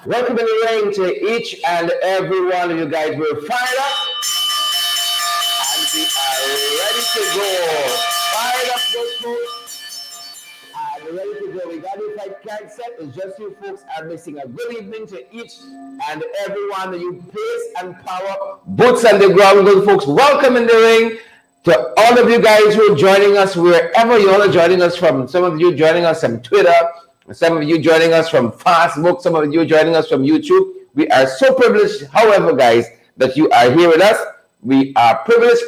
Welcome in the ring to each and every one of you guys. We're fired up and we are ready to go. Fired up, good folks. And ready to go. We got the fight card set. It's just you folks are missing. A good evening to each and every one of you. Pace and power. Boots on the ground, good folks. Welcome in the ring. To all of you guys who are joining us, wherever you all are joining us from, some of you joining us from Twitter, some of you joining us from Facebook, some of you joining us from YouTube. We are so privileged, however, guys, that you are here with us. We are privileged,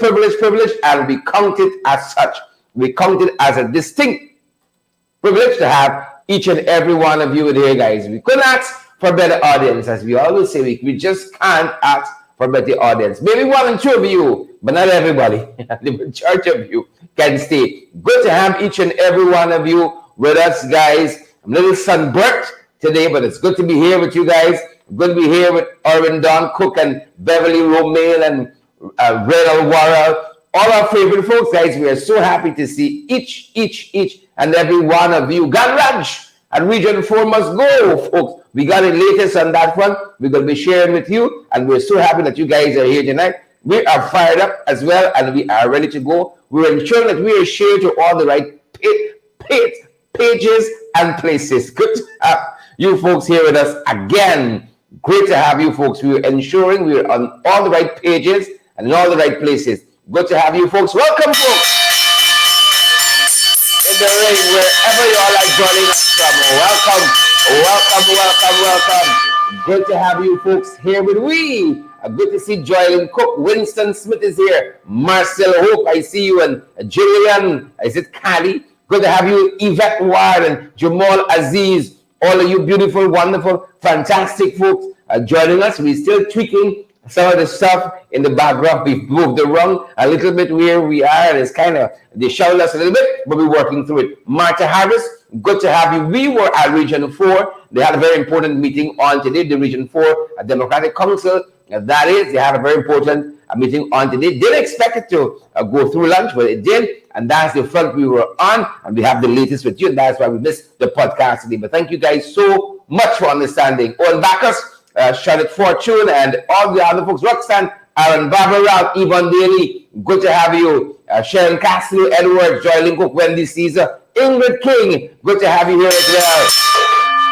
and we count it as such. We count it as a distinct privilege to have each and every one of you here, guys. We couldn't ask for a better audience, as we always say. We just can't ask for a better audience. Maybe one or two of you, but not everybody. The majority of you can stay. Good to have each and every one of you with us, guys. I'm a little sunburnt today, but it's good to be here with you guys. Good to be here with Irwin Don Cook and Beverly Romail and Red Alwara, all our favorite folks, guys. We are so happy to see each and every one of you. Gadraj and Region 4 must go, folks. We got the latest on that one. We're going to be sharing with you, and we're so happy that you guys are here tonight. We are fired up as well, and we are ready to go. We're ensuring that we are sharing to all the right pages and places. Good to have you folks here with us again. Great to have you folks. We're ensuring we're on all the right pages and in all the right places. Good to have you folks. Welcome, folks, in the ring, wherever you all are joining us from. Welcome. Good to have you folks here with we. Good to see Joylyn Cook. Winston Smith is here. Marcel Hope, I see you. And Jillian, is it Cali? Good to have you, Yvette Ward and Jamal Aziz. All of you beautiful, wonderful, fantastic folks joining us. We're still tweaking some of the stuff in the background. We've moved around a little bit where we are, and it's kind of, they showed us a little bit, but we're working through it. Martha Harris, good to have you. We were at Region 4. They had a very important meeting on today, the Region 4 Democratic Council. That is, they had a very important meeting on today. Didn't expect it to go through lunch, but it did. And that's the front we were on. And we have the latest with you. And that's why we missed the podcast today. But thank you guys so much for understanding. Owen Bacchus, Charlotte Fortune, and all the other folks. Roxanne, Aaron Barbara, Yvonne Daly. Good to have you. Sharon Castle, Edward, Joylyn Cook, Wendy Caesar, Ingrid King. Good to have you here as well.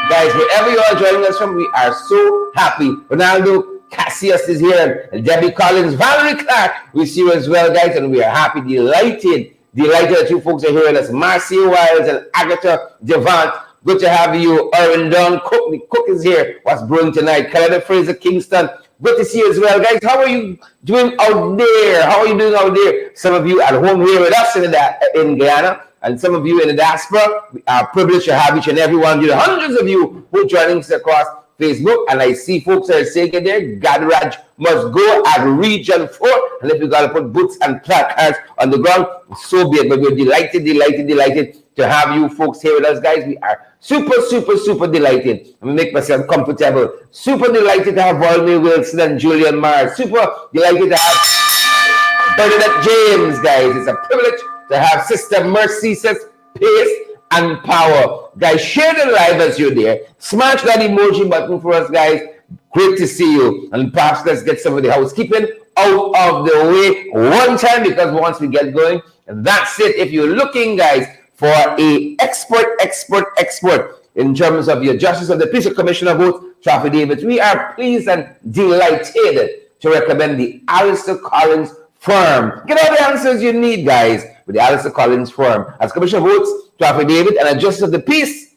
Guys, wherever you are joining us from, we are so happy. Ronaldo Cassius is here, and Debbie Collins, Valerie Clark, we see you as well, guys, and we are happy, delighted that you folks are here with us. Marcia Wiles and Agatha Devant, good to have you. Irwin Don Cook, the cook is here. What's brewing tonight? Calendar Fraser Kingston, good to see you as well, guys. How are you doing out there? Some of you at home here with us in Guyana, and some of you in the diaspora. We are privileged to have each and every one of you, the hundreds of you who are joining us across Facebook, and I see folks are saying it there. Gadraj must go at Region 4, and if you gotta put boots and placards on the ground, so be it. But we're delighted to have you folks here with us, guys. We are super delighted. Let me make myself comfortable. Super delighted to have Volney Wilson and Julian Mars. Super delighted to have Bernadette James, guys. It's a privilege to have Sister Mercy says pace and power. Guys, share the live as you're there. Smash that emoji button for us, guys. Great to see you. And perhaps let's get some of the housekeeping out of the way one time, because once we get going, that's it. If you're looking, guys, for a expert in terms of your Justice of the Peace Commissioner vote, Trafford Davis, we are pleased and delighted to recommend the Alistair Collins firm. Get all the answers you need, guys, with the Alistair Collins firm. As Commissioner votes, Trafford David, and a Justice of the Peace,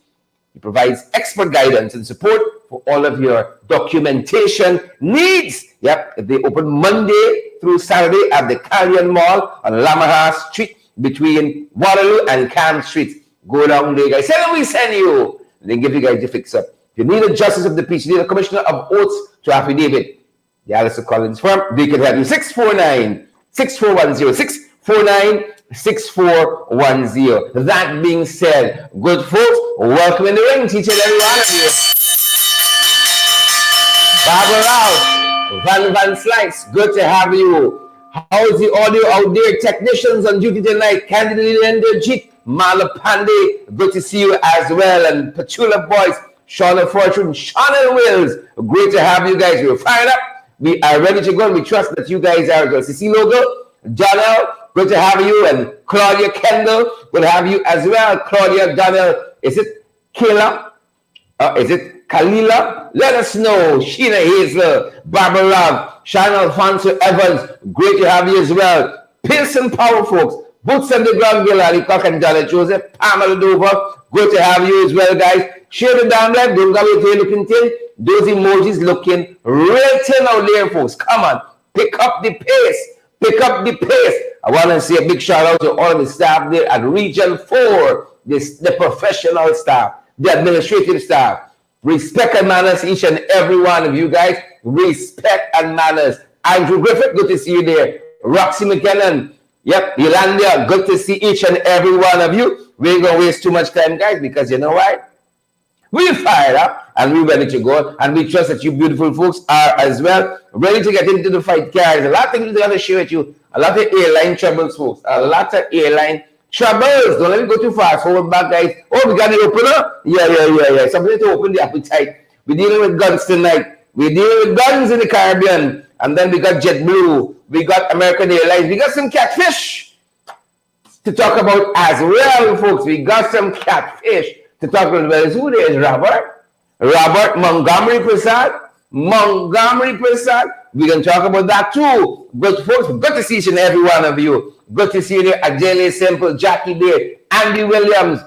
he provides expert guidance and support for all of your documentation needs. Yep, they open Monday through Saturday at the Callion Mall on Lamaha Street between Waterloo and Cam Street. Go down there, guys. Tell them we send you. And then give you guys the fix up. If you need a Justice of the Peace, you need a Commissioner of Oaths, Trafford David, the Alistair Collins firm, they can help you. 649-6410. 6410. That being said, good folks, welcome in the ring, teacher and every one of you. Barbara Rouse, Van Slice, good to have you. How's the audio out there? Technicians on duty tonight, Candidate Linda Jeet, Mala Pandey, good to see you as well. And Petula Boys, Shauna Fortune, Chanel Wills. Great to have you guys. We're fired up. We are ready to go. We trust that you guys are well. CC Logo, Janelle, good to have you. And Claudia Kendall, good to have you as well. Claudia, Donnell, is it Kayla? Is it Kalila? Let us know. Sheena Hazel, Barbara Love, Sean Alfonso Evans, great to have you as well. Pearson Power, folks. Boots on the ground, Gilali Cock and Janet Joseph, Pamela Dover, good to have you as well, guys. Share the down there. Don't go away looking tin. Those emojis looking real tin out there, folks. Come on. Pick up the pace. Pick up the pace. I want to say a big shout out to all of the staff there at Region 4, the professional staff, the administrative staff. Respect and manners, each and every one of you guys. Respect and manners. Andrew Griffith, good to see you there. Roxy McKinnon. Yep, Yolanda, good to see each and every one of you. We ain't going to waste too much time, guys, because you know what? We're fired up and we're ready to go. And we trust that you beautiful folks are as well. Ready to get into the fight, guys. A lot of things we're going to share with you. A lot of airline troubles, folks. A lot of airline troubles. Don't let me go too fast. Forward back, guys. Oh, we got the opener? Yeah. Somebody to open the appetite. We're dealing with guns tonight. We're dealing with guns in the Caribbean. And then we got JetBlue. We got American Airlines. We got some catfish to talk about as well, folks. We got some catfish to talk about. Well, who there is Robert? Robert Montgomery Prasad. Montgomery Prasad. We can talk about that too. But folks, good to see each and every one of you. Good to see you there. Adele Simple, Jackie Day, Andy Williams,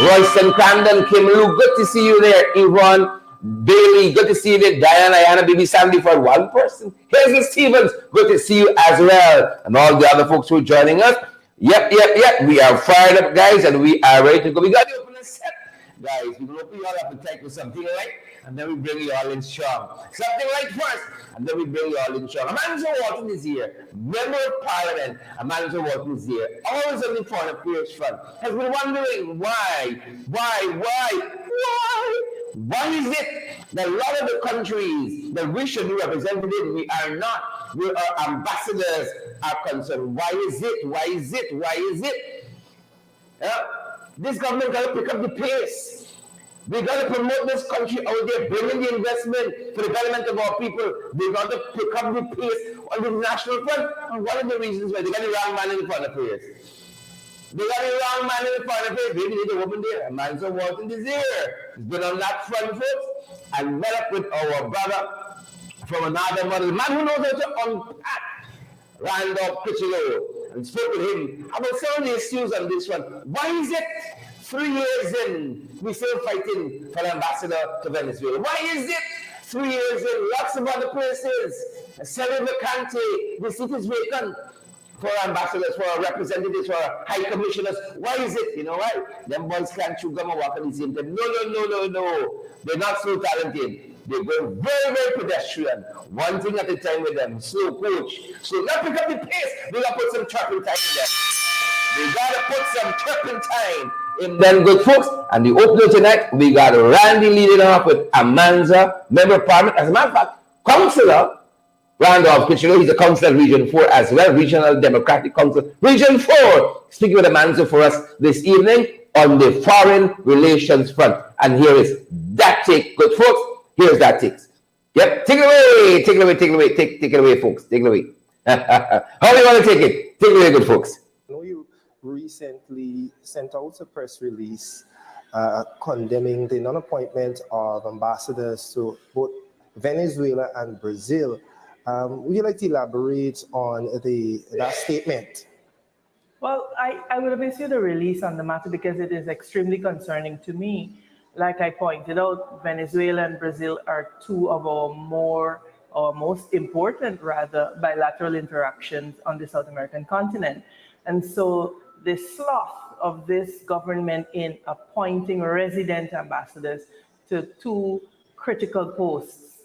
Royston Crandon, Kim Lou. Good to see you there, Yvonne Bailey. Good to see you there. Diana, Baby Sandy for one person. Hazel Stevens. Good to see you as well. And all the other folks who are joining us. Yep. We are fired up, guys, and we are ready to go. We got the opening set, guys. We will open you all up and take with something light, and then we bring you all in strong. Something light first, and then we bring you all in strong. Amanda Walton is here, Member of Parliament. Amanda Walton is here, always on the foreign affairs front. Has been wondering why is it that a lot of the countries that we should be represented in, we are not? We are ambassadors are concerned. Why is it? This government got to pick up the pace. We got to promote this country out there, bringing the investment for the betterment of our people. They got to pick up the pace on the national front. And one of the reasons why they got the wrong man in the front of the pace. They got the wrong man in the front of it. Maybe they need a woman there. Amanda Walton is here. He's been on that front foot and met up with our brother from another mother. The man who knows how to unpack Randolph Pichillo, and spoke with him about some of the issues on this one. Why is it 3 years in, we're still fighting for an ambassador to Venezuela? Why is it 3 years in, lots of other places, Senator Vacante, the seat is vacant for ambassadors, for representatives, for high commissioners? Why is it? You know why? Them boys can't chew gum and walk on the same time. No. They're not so talented. They go very, very pedestrian. One thing at a time with them. Slow coach. So now pick up the pace. We got to put some turpentine in there. We got to put some turpentine in them, good folks. And the opener tonight, we got Randy leading off with Amanda, Member of Parliament. As a matter of fact, Councillor Randolph Pichillo, he's a councillor at Region 4 as well, Regional Democratic Council. Region 4, speaking with Amanda for us this evening on the foreign relations front. And here is that take, good folks. Here's that take. Yep, take it away, folks. Take it away. How do you want to take it? Take it away, good folks. I know you recently sent out a press release condemning the non-appointment of ambassadors to both Venezuela and Brazil. Would you like to elaborate on that statement? Well, I will base the release on the matter because it is extremely concerning to me. Like I pointed out, Venezuela and Brazil are two of our most important, bilateral interactions on the South American continent. And so the sloth of this government in appointing resident ambassadors to two critical posts,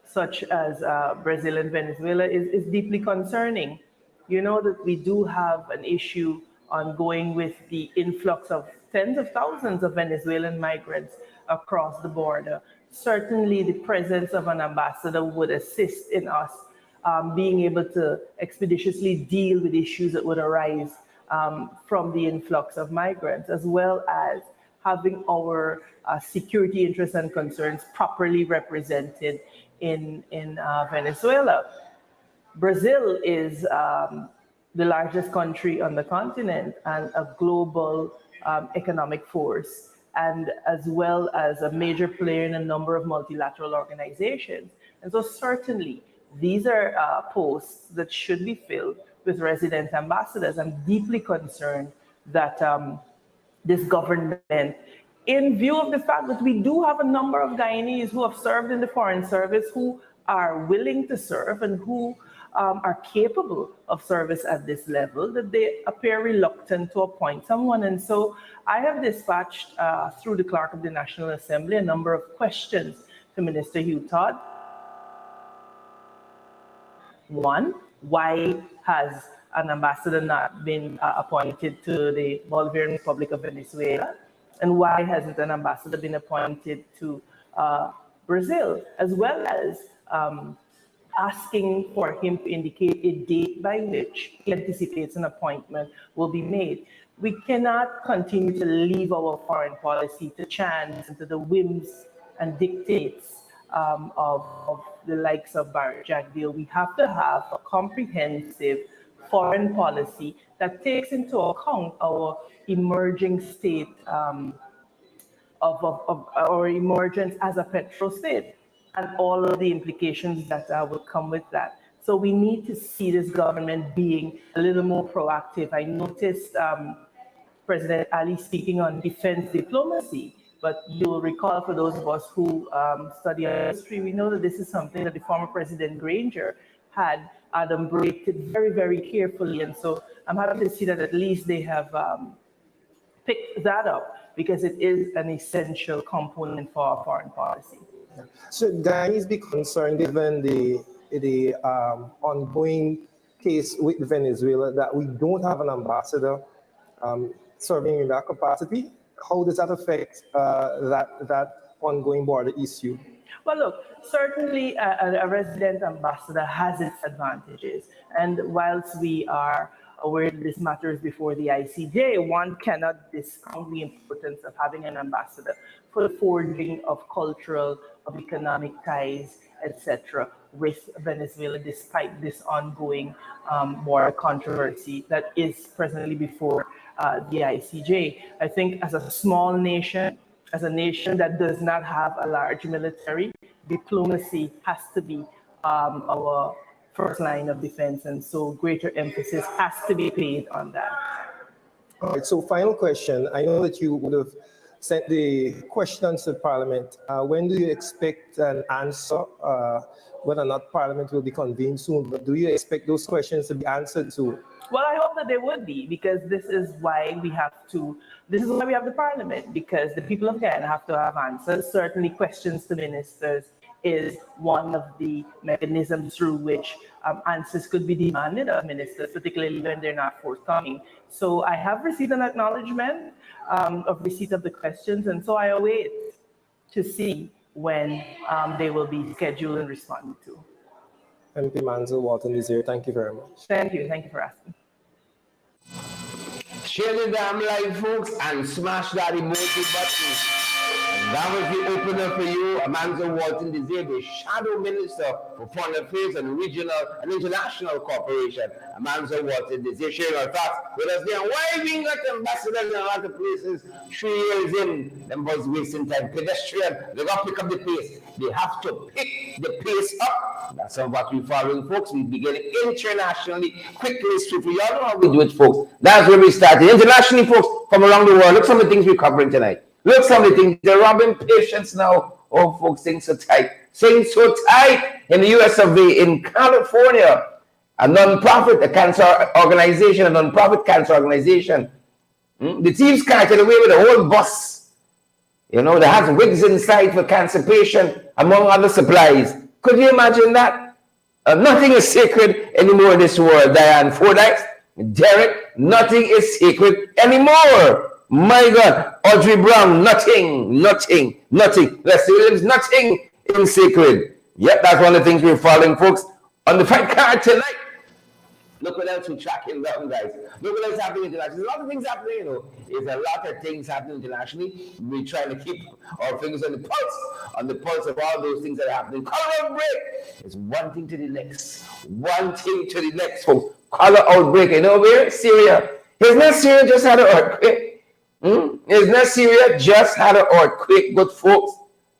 such as Brazil and Venezuela, is deeply concerning. You know that we do have an issue ongoing with the influx of tens of thousands of Venezuelan migrants across the border. Certainly the presence of an ambassador would assist in us being able to expeditiously deal with issues that would arise from the influx of migrants, as well as having our security interests and concerns properly represented in Venezuela. Brazil is the largest country on the continent and a global economic force, and as well as a major player in a number of multilateral organizations. And so certainly these are posts that should be filled with resident ambassadors. I'm deeply concerned that this government, in view of the fact that we do have a number of Guyanese who have served in the Foreign Service, who are willing to serve and who are capable of service at this level, that they appear reluctant to appoint someone. And so I have dispatched through the Clerk of the National Assembly a number of questions to Minister Hugh Todd. One, why has an ambassador not been appointed to the Bolivarian Republic of Venezuela? And why hasn't an ambassador been appointed to Brazil? As well as asking for him to indicate a date by which he anticipates an appointment will be made. We cannot continue to leave our foreign policy to chance and to the whims and dictates of the likes of Barrett Jagdeo. We have to have a comprehensive foreign policy that takes into account our emerging state of our emergence as a petro state and all of the implications that will come with that. So we need to see this government being a little more proactive. I noticed President Ali speaking on defense diplomacy, but you'll recall, for those of us who study history, we know that this is something that the former President Granger had adumbrated very, very carefully. And so I'm happy to see that at least they have picked that up, because it is an essential component for our foreign policy. Should Guyanese be concerned, given the ongoing case with Venezuela, that we don't have an ambassador serving in that capacity? How does that affect that ongoing border issue? Well, look, certainly a resident ambassador has its advantages. And whilst we are aware that this matters before the ICJ, one cannot discount the importance of having an ambassador for the forging of cultural, of economic ties, etc., with Venezuela, despite this ongoing border controversy that is presently before the ICJ. I think as a small nation, as a nation that does not have a large military, diplomacy has to be our first line of defense, and so greater emphasis has to be paid on that. All right, so final question. I know that you would have sent the questions to Parliament. When do you expect an answer? Whether or not Parliament will be convened soon, but do you expect those questions to be answered soon? Well, I hope that they would be, because this is why we have the Parliament, because the people of Guyana have to have answers. Certainly questions to ministers is one of the mechanisms through which answers could be demanded of ministers, particularly when they're not forthcoming. So I have received an acknowledgement of receipt of the questions, and so I await to see when they will be scheduled and responded to. MP Manzo Walton is here. Thank you very much. Thank you. Thank you for asking. Share the damn live, folks, and smash that emoji button. And that was the opener for you, Amanzo Walton Desir, the Shadow Minister for Foreign Affairs and Regional and International Cooperation. Amanzo Walton Desir sharing our thoughts with us there. Why we got ambassadors in a lot of places 3 years in? Them boys wasting time. Pedestrian, they got to pick up the pace. They have to pick the pace up. That's what we're following, folks. We begin internationally, quickly, swiftly. Y'all know how we do it, folks. That's where we started. Internationally, folks, from around the world. Look some of the things we're covering tonight. Look some of the things. They're robbing patients now. Oh, folks, things so tight. Things so tight. In the US of A, in California, a non-profit, a cancer organization, a non-profit cancer organization. The thieves carted away with a whole bus. You know, they have wigs inside for cancer patient, among other supplies. Could you imagine that? Nothing is sacred anymore in this world, Diane Fordyce, Derek, nothing is sacred anymore. My God, Audrey Brown, nothing. Leslie Williams, nothing is sacred. Yep, that's one of the things we're following, folks. On the fight card tonight, Look what else we're tracking down, guys. Look what else happening internationally. There's a lot of things happening, you know. There's a lot of things happening internationally. We're trying to keep our fingers on the pulse of all those things that are happening. Color outbreak is one thing to the next. One thing to the next, folks. Color outbreak. You know where? Syria. Isn't that Syria just had an earthquake? Isn't that Syria just had an earthquake, good folks?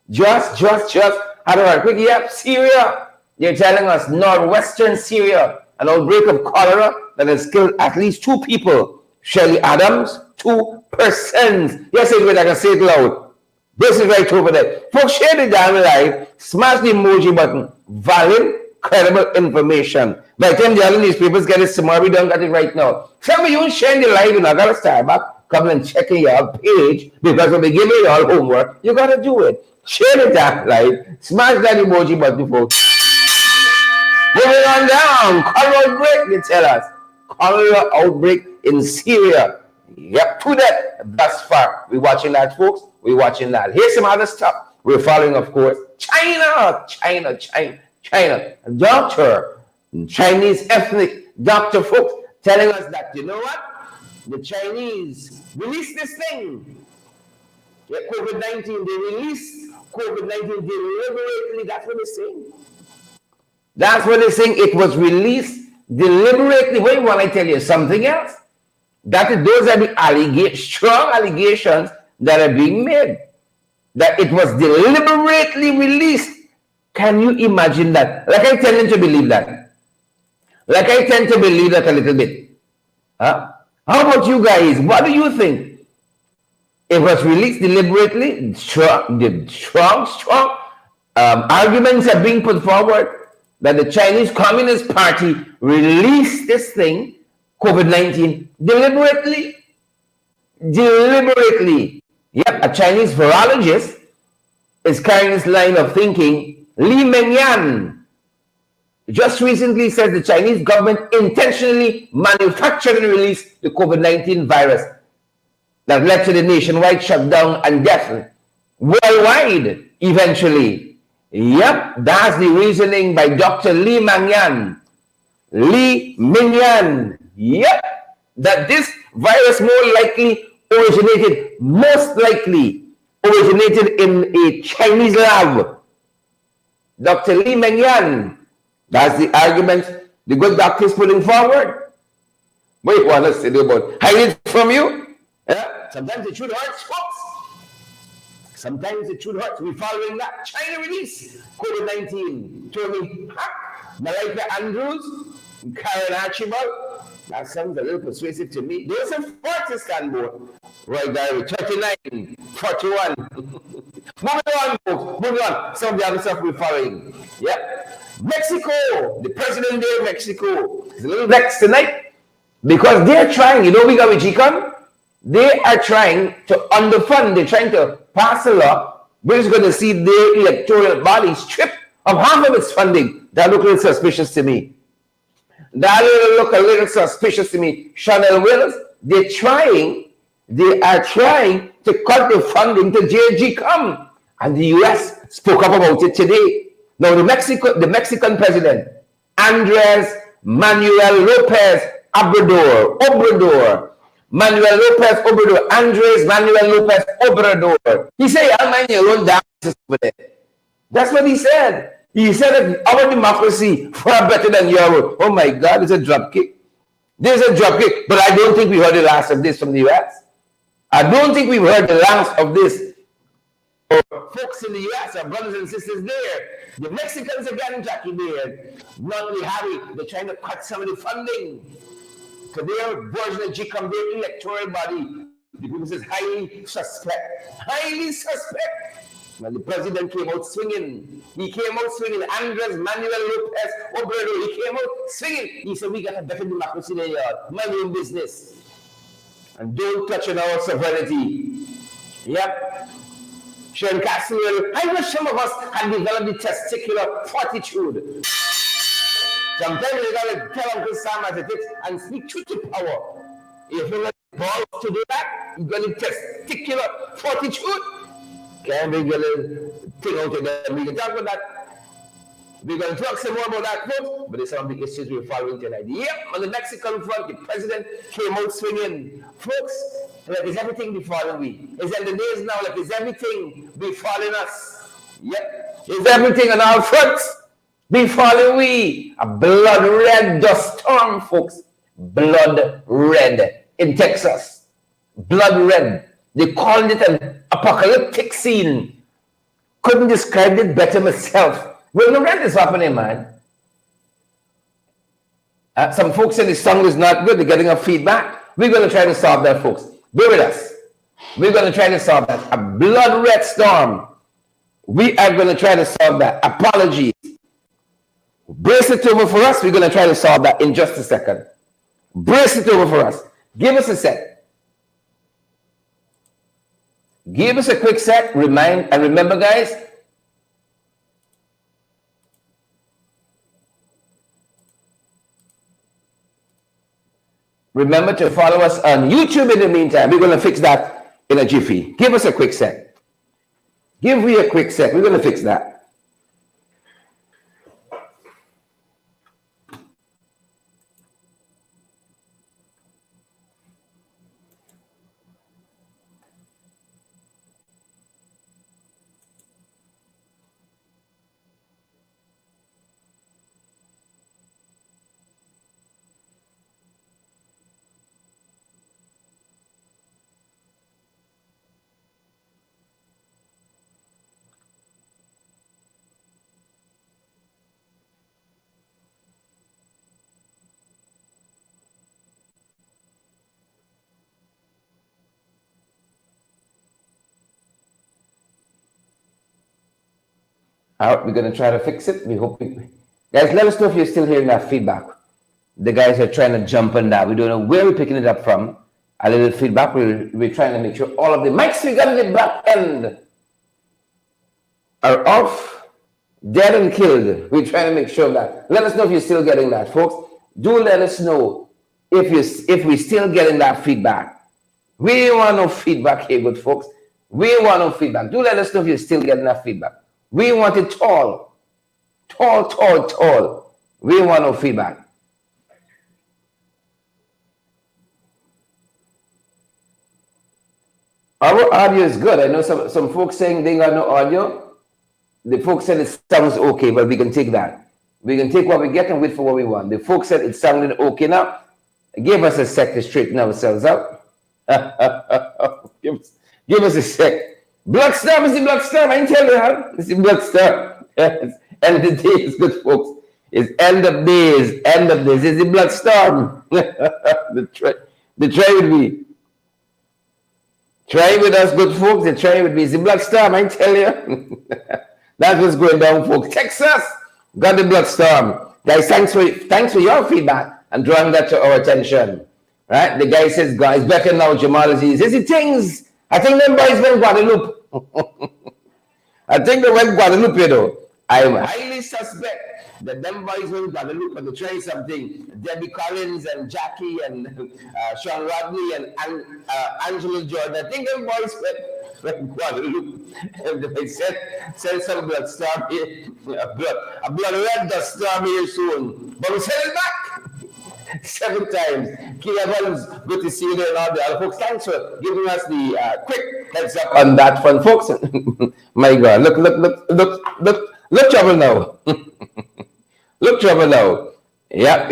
Just had an earthquake. Yep, Syria. They're telling us northwestern Syria, an outbreak of cholera that has killed at least 2 people. Shirley Adams, 2 persons. Yes, I can say it loud. This is right over there. Folks, share the damn live. Smash the emoji button. Valid, credible information. By the time the other newspapers get it tomorrow, we don't get it right now. Some of you sharing the live, you know, I got to start back. Come and check your page, because when we give you all homework, you got to do it. Share the damn live. Smash that emoji button, folks. Moving on down, cholera outbreak, they tell us. Cholera outbreak in Syria. Yep, to that thus far. We're watching that, folks. We're watching that. Here's some other stuff we're following, of course. China. A doctor, Chinese ethnic doctor, folks, telling us that, you know what? The Chinese released this thing. Yeah, COVID-19, they released COVID-19 deliberately. That's what they're saying. That's what they're saying. It was released deliberately. Wait, while I tell you something else. Those are the strong allegations that are being made. That it was deliberately released. Can you imagine that? Like I tend to believe that. Like I tend to believe that a little bit. Huh? How about you guys? What do you think? It was released deliberately. Strong arguments are being put forward that the Chinese Communist Party released this thing, COVID-19, deliberately. Yep, a Chinese virologist is carrying this line of thinking. Li Mengyan just recently said the Chinese government intentionally manufactured and released the COVID-19 virus that led to the nationwide shutdown and death worldwide eventually. Yep, that's the reasoning by Dr. Li Mengyan. Yep, that this virus most likely originated in a Chinese lab. Dr. Li Mengyan, that's the argument the good doctor is putting forward. What do you want us to do about hiding it from you? Yeah? Sometimes the truth hurts, folks. Sometimes the truth hurts. We're following that. China release COVID-19. Told me, Malika Andrews, Karen Archibald. That sounds a little persuasive to me. There's a 40 scan board. Right there, 39, 41. Moving on, folks. Moving on. Some of the other stuff we're following. Yep. Mexico, the president there of Mexico is a little vexed tonight because they're trying, you know, we got with GCON, they are trying to underfund, they're trying to pass a law which is going to see their electoral body stripped of half of its funding. That look a little suspicious to me. Chanel Wills, they are trying to cut the funding to JGCOM. And the US spoke up about it today. Now, the Mexican president, Andres Manuel Lopez Obrador, he said, I'll mind your own damn over there. That's what he said. He said that our democracy far better than yours. Oh my God, it's a dropkick. There's a dropkick, but I don't think we heard the last of this from the US. I don't think we've heard the last of this. Folks in the US, our brothers and sisters there, the Mexicans again, Jackie Beard, not really happy. They're trying to cut some of the funding to their version of GCOM, their electoral body. The people says highly suspect. When the president came out swinging, Andres Manuel Lopez Obrador, he came out swinging. He said, we got a better democracy than yours. Mind your own business. And don't touch on our sovereignty. Yep. Sharon Castle, I wish some of us had developed the testicular fortitude. Sometimes you gotta tell Uncle Sam as it is and speak truth to power. If you let balls to do that, you got the testicular fortitude. Can't bring a little thing out of them. We can talk about that We're going to talk some more about that, folks, but there's some of the issues we're following tonight. Yep, on the Mexican front, the president came out swinging. Folks, like, is everything befalling we? Is in the days now, like, is everything befalling us? Yep. Is everything on our fronts befalling we? A blood red dust storm, folks. Blood red in Texas. Blood red. They called it an apocalyptic scene. Couldn't describe it better myself. Well, no, that is happening, man. Some folks say the song is not good. They're getting a feedback. We're going to try to solve that, folks. Be with us. We're going to try to solve that. A blood red storm. We are going to try to solve that. Apologies. Brace it over for us. We're going to try to solve that in just a second. Brace it over for us. Give us a sec. Give us a quick sec. Remind and remember, guys. Remember to follow us on YouTube in the meantime. We're going to fix that in a jiffy. Give us a quick sec. Give me a quick sec. We're going to fix that. All right, we're going to try to fix it. We hope guys, let us know if you're still hearing that feedback. The guys are trying to jump on that. We don't know where we're picking it up from. A little feedback. We're trying to make sure all of the mics we got in the back end are off, dead and killed. We're trying to make sure of that. Let us know if you're still getting that, folks. Do let us know if we're still getting that feedback. We want no feedback here, good folks. We want no feedback. Do let us know if you're still getting that feedback. We want it tall. Tall, tall, tall. We want no feedback. Our audio is good. I know some folks saying they got no audio. The folks said it sounds okay, but we can take that. We can take what we get and wait for what we want. The folks said it sounded okay now. Give us a sec to straighten ourselves out. Give us a sec. Blood storm is the blood storm. I tell you, huh? It's the blood storm. Yes. End of the days, good folks. It's end of days. End of days. It's the blood storm. the try with me. Try with us, good folks. The try with me. It's the blood storm. I tell you. That's what's going down, folks. Texas got the blood storm. Guys, thanks for your feedback and drawing that to our attention. Right? The guy says, guys, better now, Jamal. He says, it things. I think them boys went Guadeloupe. I think they went Guadeloupe, you know. I'm highly suspect that them boys went Guadeloupe and to try something. Debbie Collins and Jackie and Sean Rodney and Angela Jordan. I think them boys went Guadeloupe. And they send some blood storm here. A blood red dust storm here soon. But we send it back. 7 times. Key Evans, good to see you there, all the other folks. Thanks for giving us the quick heads up on that front, folks. My God, look trouble now. Look trouble now. Yep.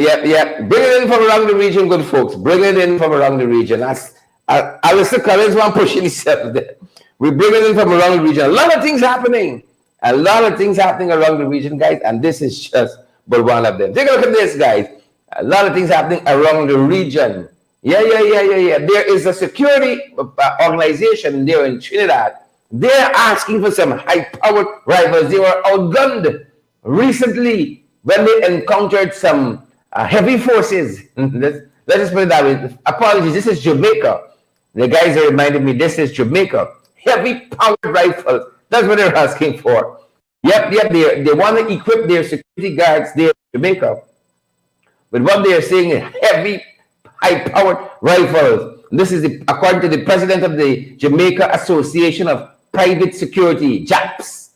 Bring it in from around the region, good folks. Bring it in from around the region. That's Alistair Collins one pushing himself there. We bring it in from around the region. A lot of things happening. A lot of things happening around the region, guys, and this is just but one of them. Take a look at this, guys. A lot of things happening around the region. Yeah. There is a security organization there in Trinidad. They're asking for some high-powered rifles. They were outgunned recently when they encountered some heavy forces. Let's just put it that way. Apologies, this is Jamaica. The guys are reminding me this is Jamaica. Heavy-powered rifles. That's what they're asking for. Yep. They want to equip their security guards there in Jamaica. But what they are saying is heavy, high-powered rifles. This is according to the president of the Jamaica Association of Private Security, JAPS.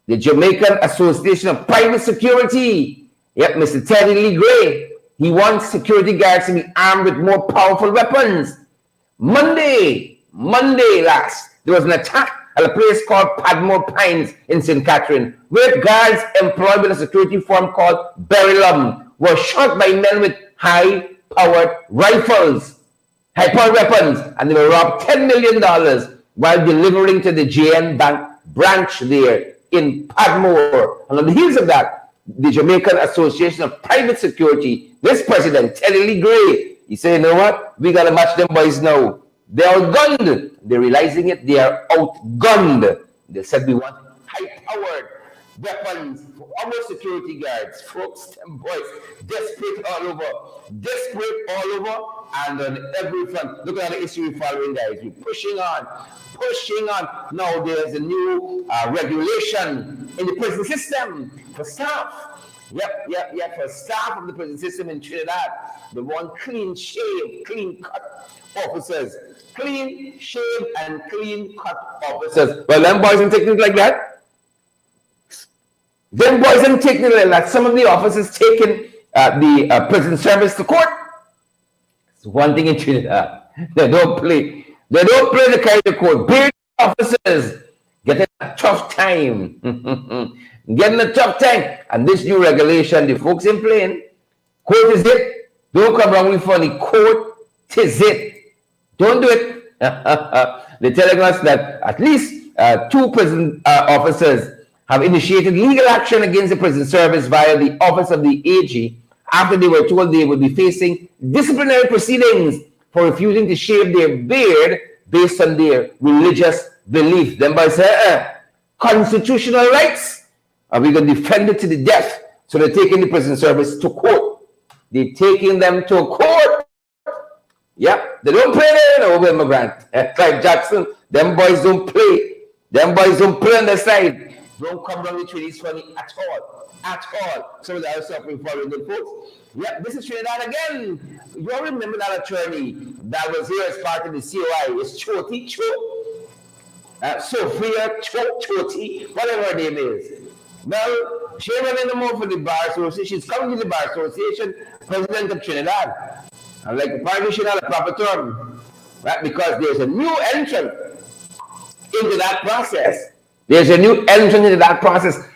the Jamaican Association of Private Security. Yep, Mr. Teddy Lee Gray. He wants security guards to be armed with more powerful weapons. Monday last, there was an attack at a place called Padmore Pines in St. Catherine, where guards employed with a security firm called Berylum were shot by men with high-powered rifles, high-powered weapons, and they were robbed $10 million while delivering to the JN Bank branch there in Padmore. And on the heels of that, the Jamaican Association of Private Security, this president, Teddy Lee Gray, he said, you know what? We got to match them boys now. They're outgunned. They're realizing it. They are outgunned. They said we want high-powered weapons for our security guards. Folks, them boys, desperate all over, and on every front. Look at the issue we're following, guys. We're pushing on. Now there's a new regulation in the prison system for staff. Yep, for staff of the prison system in Trinidad. They want clean shave, clean cut officers. Clean shave and clean cut officers. Well, them boys ain't taking it like that. Some of the officers taking the prison service to court. It's one thing in Trinidad. They don't play the kind of court. Big officers getting a tough time. And this new regulation, the folks in playing, court is it. Don't come wrong with funny. Court is it. Don't do it. They're telling us that at least 2 prison officers have initiated legal action against the prison service via the office of the AG after they were told they would be facing disciplinary proceedings for refusing to shave their beard based on their religious belief. Then by saying, constitutional rights, and we're going to defend it to the death. So they're taking the prison service to court. They're taking them to court. Yep, they don't play there over immigrant. Clive Jackson, them boys don't play. Them boys don't play on the side. Don't come down with Trinidad funny at all. So that is something for the folks. Yep, this is Trinidad again. You all remember that attorney that was here as part of the COI? It's Choti, Sophia Choti, whatever her name is. Well, she running no more for the Bar Association. She's coming to the Bar Association, president of Trinidad. And like the party should have a proper term, right? Because there's a new entrant into that process.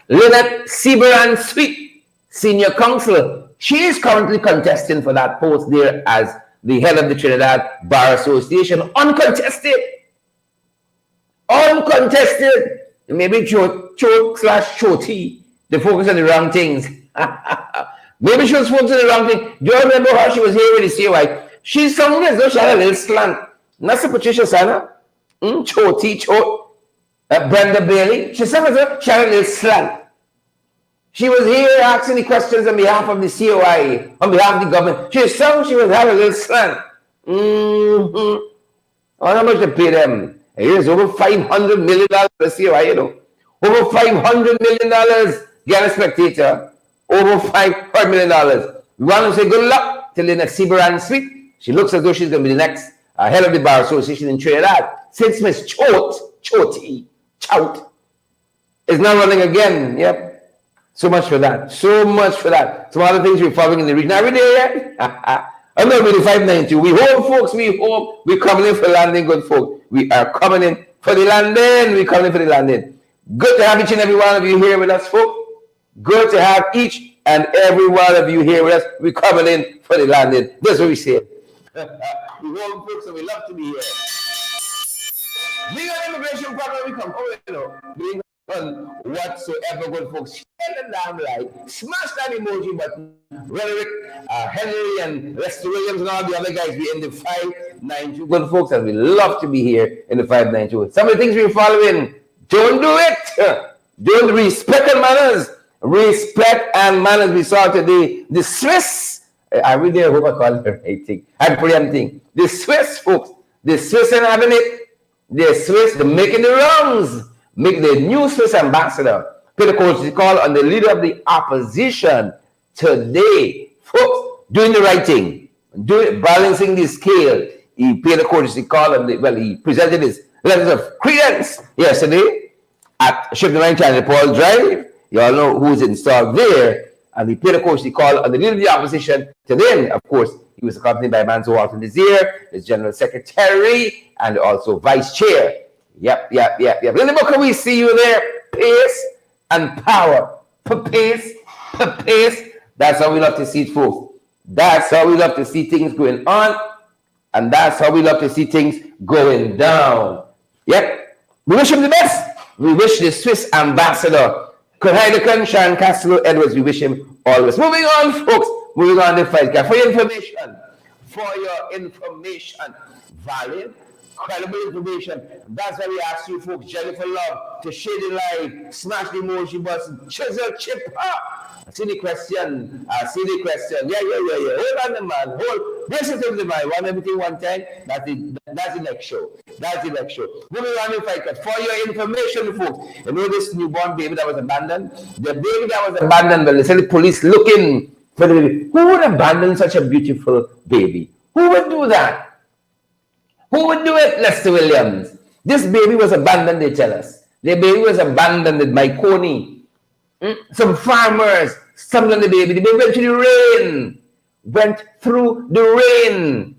Lynette Seaburan Sweet, senior counsel. She is currently contesting for that post there as the head of the Trinidad Bar Association, uncontested. Maybe Choti, they focus on the wrong things. Maybe she was focusing on the wrong thing. Do you remember how she was here with the COI? She sounded as though she had a little slant. Not so Patricia Sana. Choti. Brenda Bailey. She sounded as though she had a little slant. She was here asking the questions on behalf of the COI, on behalf of the government. She sounded she was having a little slant. How much to pay them? Here's over $500 million for the COI, you know. Over $500 million. Get a spectator. Over $500 million. We want to say good luck to Lynette Seaburan Sweet. She looks as though she's going to be the next head of the Bar Association in Trinidad. Since Miss Choti is now running again. Yep. So much for that. Some other things we're following in the region. Are we there yet? I'm not really 592. We home, folks. We home. We're coming in for landing, good folk. We are coming in for the landing. Good to have each and every one of you here with us, folks. Good to have each and every one of you here with us. We're coming in for the landing. That's what we say. We home, folks, and we love to be here. Legal immigration problem, we come over, you know. Being on whatsoever, good folks. Share the damn light. Smash that emoji button. Roderick, Henry, and Lester Williams, and all the other guys. We're in the 592, good folks, and we love to be here in the 592. Some of the things we're following, don't do it. Don't respect and manners. Respect and manners. We saw today the Swiss. I really hope I call it the right thing. I'm preempting. The Swiss, folks. The Swiss ain't having it. The Swiss, they're making the rounds. Make the new Swiss ambassador pay the courtesy call on the leader of the opposition today. Folks, doing the right thing. Balancing the scale. He paid the courtesy call and he presented his letters of credence yesterday. at Ship the Line Channel Paul Drive. You all know who's installed there. And he played a courtesy call on the leader of the opposition. To then, of course, he was accompanied by Manzo Walton Desir, his general secretary, and also vice chair. Yep. Linda Booker, we see you there. Pace and power. Pace. That's how we love to see it, folks. That's how we love to see things going on. And that's how we love to see things going down. Yep. We wish him the best. We wish the Swiss ambassador, Kurt Heineken, Sharon Castro Edwards, we wish him all this. Moving on, folks. Moving on the fight. For your information. Valid, credible information. That's why we ask you, folks, Jennifer Love, to share the light, smash the emoji button, chisel, chip, See the question. Yeah. Hold on, the man. This is the man. One everything, one time. That's the next show. Moving on, if I could. For your information, folks, you know this newborn baby that was abandoned? The baby that was abandoned, well, they said the police looking for the baby. Who would abandon such a beautiful baby? Who would do that? Who would do it, Lester Williams? This baby was abandoned, they tell us. The baby was abandoned by Coney. Some farmers stumbled on the baby. The baby went to the rain. Went through the rain.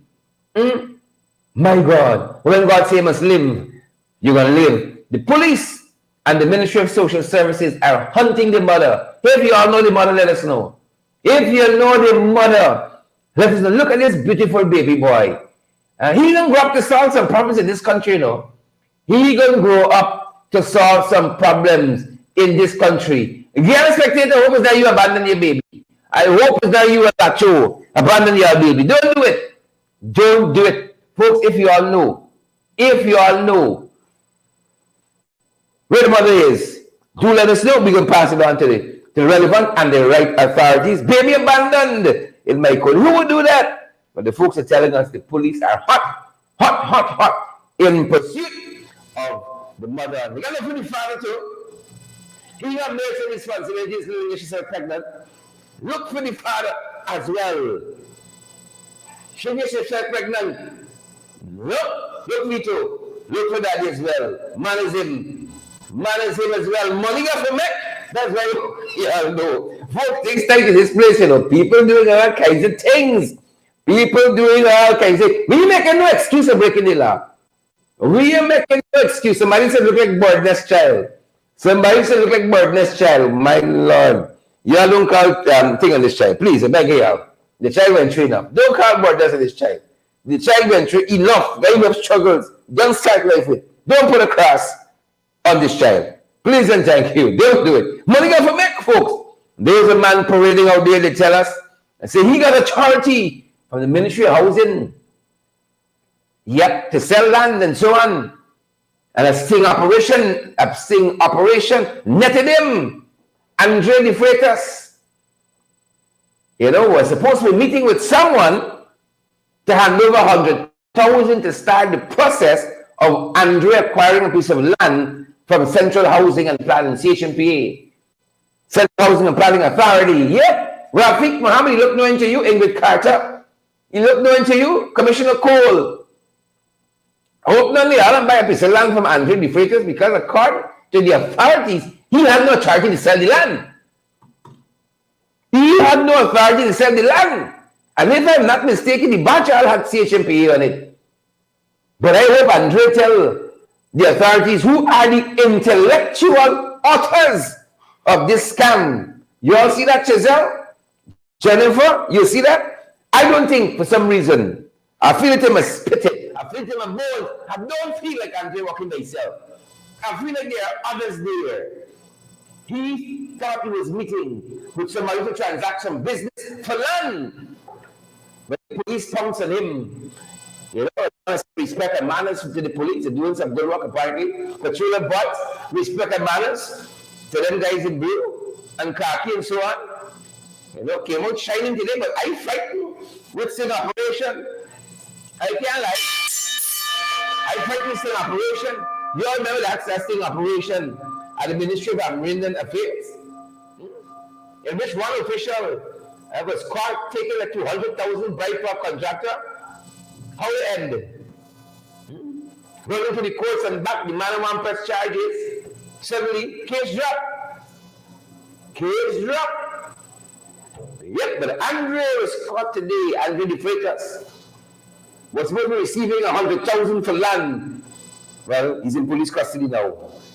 My God. When God says you must live, you're going to live. The police and the Ministry of Social Services are hunting the mother. If you all know the mother, let us know. If you know the mother, let us know. Look at this beautiful baby boy. He didn't grow up to solve some problems in this country, you know. He going to grow up to solve some problems in this country. If you're a spectator, I hope is that you abandon your baby. I hope is that you abandon your baby. Don't do it. Don't do it. Folks, if you all know where the mother is, do let us know. We can pass it on to the relevant and the right authorities. Baby abandoned in my country. Who would do that? But the folks are telling us the police are hot in pursuit of the mother. We got to put the father too. He have made some responsibilities when she's pregnant. Look for the father as well. She gets herself pregnant. Look me too. Look for daddy as well. Manage him as well. Money got for me. That's why you all know. Folks, things like in this place, you know, people doing all kinds of things. We making no excuse of breaking the law. We are making no excuse. Somebody said look like birdnest child. My Lord. You all don't call thing on this child. Please, I beg you all. The child went through enough. Don't call birdnest on this child. The child went through enough. Very enough struggles. Don't start life with. Don't put a cross on this child. Please and thank you. Don't do it. Money got for make, folks. There's a man parading out there, they tell us. And say he got authority from the Ministry of Housing. Yep, to sell land and so on. And a sting operation netted him. Andre De Freitas. You know, was supposed to be meeting with someone to hand over 100,000 to start the process of Andre acquiring a piece of land from Central Housing and Planning, CHMPA. Central Housing and Planning Authority. Yep. Rafiq Mohammed, he looked no into you. Ingrid Carter. He looked no into you. Commissioner Cole. I hope none of y'all buy a piece of land from Andre De Freitas because according to the authorities, he had no authority to sell the land. He had no authority to sell the land. And if I'm not mistaken, the Bachal had CHMPA on it. But I hope Andre tell the authorities who are the intellectual authors of this scam. You all see that, Chazelle? Jennifer, you see that? I don't think, for some reason, I feel it in my spit. I feel it in my bones. I don't feel like Andre walking by himself. I feel like there are others there. He thought he was meeting with somebody to transact some business for land. But the police pounced on him. You know, respect and manners to the police. They're doing some good work apparently. Patrolling bots, respect and manners to them guys in blue and khaki and so on. You know, came out shining today, but I frightened with sting operation. I can't lie. I frightened with sting operation. You all remember that sting operation at the Ministry of Indian Affairs? In which one official was caught taking a 200,000 bribe for a contractor? How it ended? Going to the courts and back, the man and one press charges. Suddenly, case drop. Case drop. Yep, but Andre was caught today. Andre the Freitas was supposed to be receiving 100,000 for land. Well, he's in police custody now.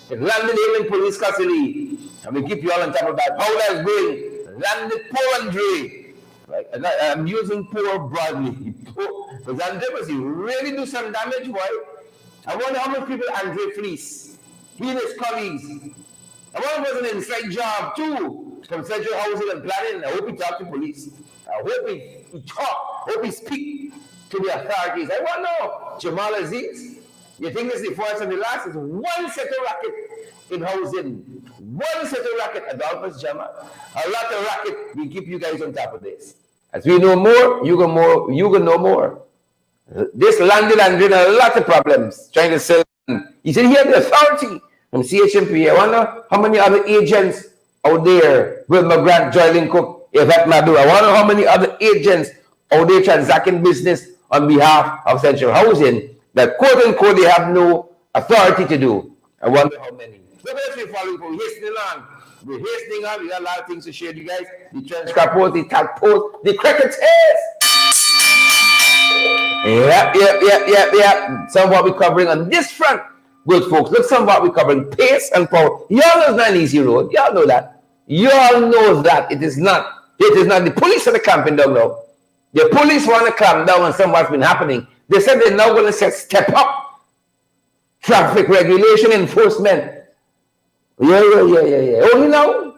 It landed him in police custody. And we keep you all on top of that. How that's going? Landed poor Andre. Right? And I'm using poor broadly. Because Andre was he really do some damage, boy. I wonder how many people Andre fleece. He and his colleagues. I wonder if it was an inside job too. From Central Housing and Planning. I hope he talk to police. I hope he talk. I hope he speak to the authorities. I want to know. Jamal Aziz. You think it's the first and the last? It's one set of racket in housing. One set of racket. Adolphus Jama. A lot of racket. We keep you guys on top of this. As we know more, you gonna know more. This landed and did a lot of problems trying to sell. He said he had the authority from CHMP. I wonder how many other agents out there, Wilma Grant, Joylin Cook, Yvette Madu. I wonder how many other agents out there transacting business on behalf of Central Housing that quote unquote they have no authority to do. I wonder how many. So that's what we're following. We're hastening on. We're hastening on. We got a lot of things to share with you guys. The transcript post, the tag post, the cricket test. Yep. Some of what we're covering on this front, good folks. Look, some of what we're covering, pace and power. Y'all know it's not an easy road. Y'all know that. Y'all know that it is not. It is not. The police are camping down now. The police want to clamp down on some what's been happening. They said they're now going to step up traffic regulation enforcement. Yeah. Only now.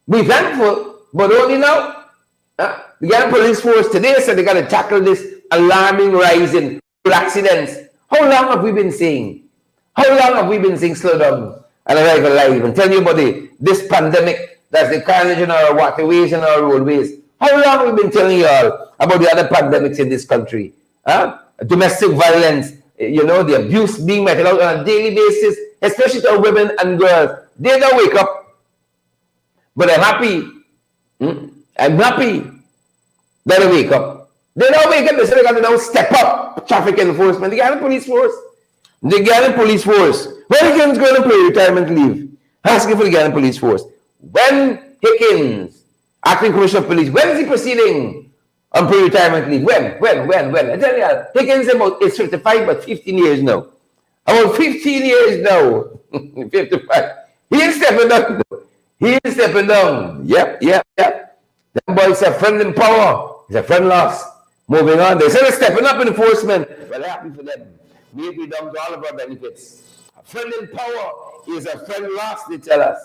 Be thankful, but only now. The Ghana police force today said they got to tackle this alarming rise in accidents. How long have we been saying? How long have we been saying slow down and arrive alive and tell you about this pandemic that's the carnage in our waterways and our roadways? How long have we been telling you all about the other pandemics in this country? Domestic violence, the abuse being meted out on a daily basis, especially to our women and girls. They don't wake up. But I'm happy. I'm happy that they wake up. They don't wake up. They say they got to now step up traffic enforcement. The Ghana police force. The Ghana police force. When Hickens going to play retirement leave? Asking for the Ghana police force. When Hickens, acting commissioner of police, when is he proceeding on pre-retirement leave? When? I tell you, Hickens is 55, but 15 years now. About 15 years now. 55. He is stepping down. Yep. Them boys are friend in power. He's a friend lost. Moving on. They said they're stepping up in enforcement. Well, happy for them. Maybe down to all of our benefits. A friend in power is a friend lost, they tell us.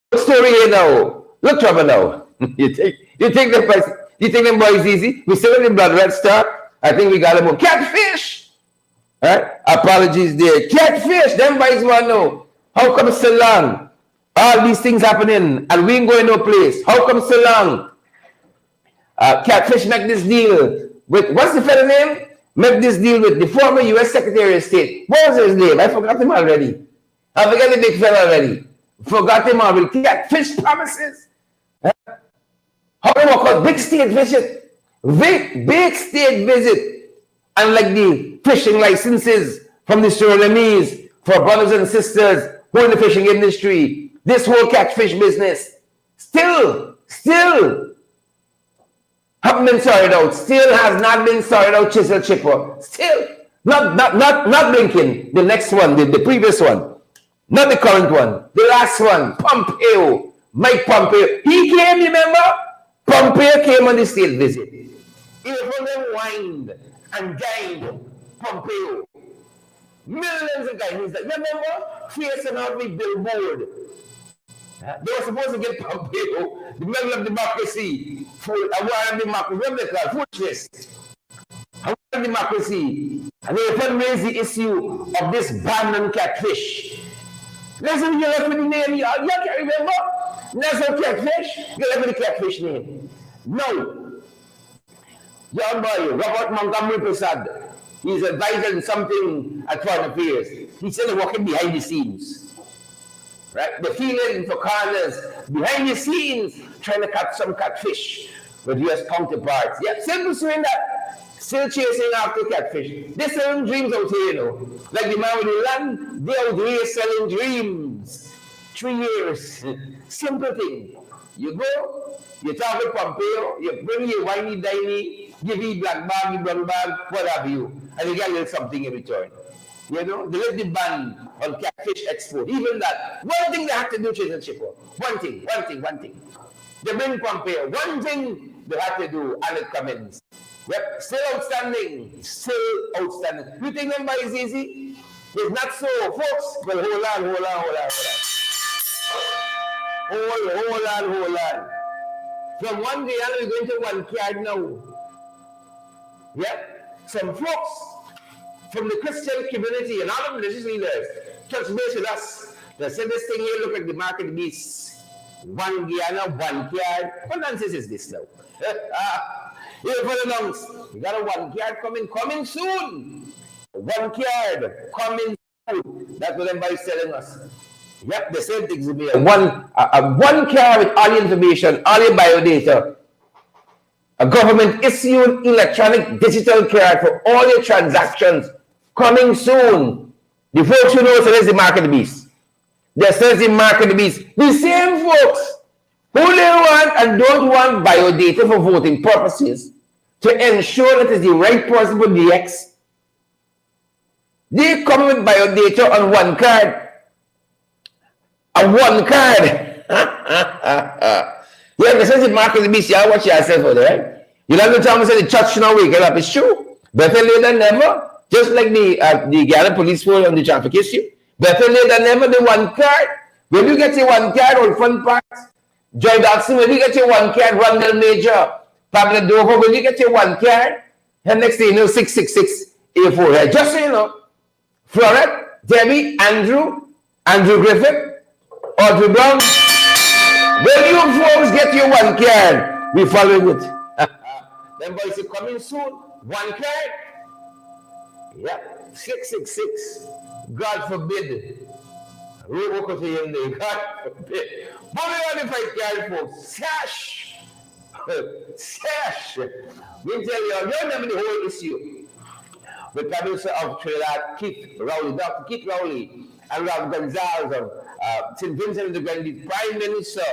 What story here now? Look trouble now. You think them boys easy? We still in the blood red star. I think we got them on catfish. Right? Apologies there. Catfish, them boys want to know. How come so long? All these things happening and we ain't going no place. How come so long? Catfish make this deal with, what's the fella name? Make this deal with the former U.S. Secretary of State. What was his name? I forgot him already. I forgot the big fella already. Forgot him already. Catfish promises. How do I call big state visit? Big state visit. And like the fishing licenses from the Surinamese for brothers and sisters who are in the fishing industry. This whole catfish business still haven't been sorted out. Still has not been sorted out, Chisel Chipper. Still not blinking. The next one, the previous one. Not the current one. The last one, Pompeo. Mike Pompeo. He came, remember? Pompeo came on the state visit. He was from them wined and dined Pompeo. Millions of guys. Remember? Facing out with billboard. They were supposed to get Pompeo, the medal of democracy, for a war of democracy. What they call foolishness. A war of democracy. And they fundraise the issue of this ban on catfish. Listen, you left with the name, you can't remember? That's no catfish. You left with the catfish name. No. Young boy, Robert Montgomery Prasad. He's advising something at Foreign Affairs. He's still working behind the scenes. Right? The feeling for corners behind the scenes, trying to catch some catfish with US counterparts. Yeah, still pursuing that. Still chasing after catfish. They're selling dreams out here, Like the man with the land, they're out here selling dreams. 3 years. Simple thing. You go, you talk with Pompeo, you bring your whiny diny, give you black bag, you brown bag, what have you, and you get a little something in return. You know, they let the ban on catfish export. Even that, one thing they have to do, Chase and One thing. They bring Pompeo. One thing they have to do, and it commends. Yep, still outstanding. You think them is easy? It's not so, folks. Well, hold on. Hold on. From one day on, we're going to one card now. Yep. Some folks from the Christian community and all of the religious leaders touch base with us. They said this thing here look like the market beast. One Guyana, one card. What nonsense is this now? Here for the announce. We got a one card coming soon. One card coming soon. That's what everybody's telling us. Yep, the same things will be one card with all the information, all your biodata. A government issued electronic digital card for all your transactions coming soon. The folks who know, so there's the market beast. There's the market beast. The same folks who they want and don't want biodata for voting purposes to ensure that it's the right person for DX. They come with biodata on one card. On one card. Yeah, this is the market beast. You watch yourself for that, right? You know the time say the church now waking up. It's true. Better late than never. Just like the Ghana police force on the traffic issue. Better late than never. The one card. When you get your one card, all fun parts. Joy Dodson, when you get your one card, Rondell Major, Pablo Dover, when you get your one card, and next thing you know, 666 A4. Yeah, just so you know, Florette, Debbie, Andrew Griffith, Audrey Brown. When you folks get your one card, we follow it. Them boys are coming soon. One card. Yep. 666. God forbid. God forbid. But we want to fight card, folks. Sash. We tell you, I remember the whole issue. The producer of Trinidad, Dr. Keith Rowley, and Rob Gonzalez of St. Vincent and the Grenadines, Prime Minister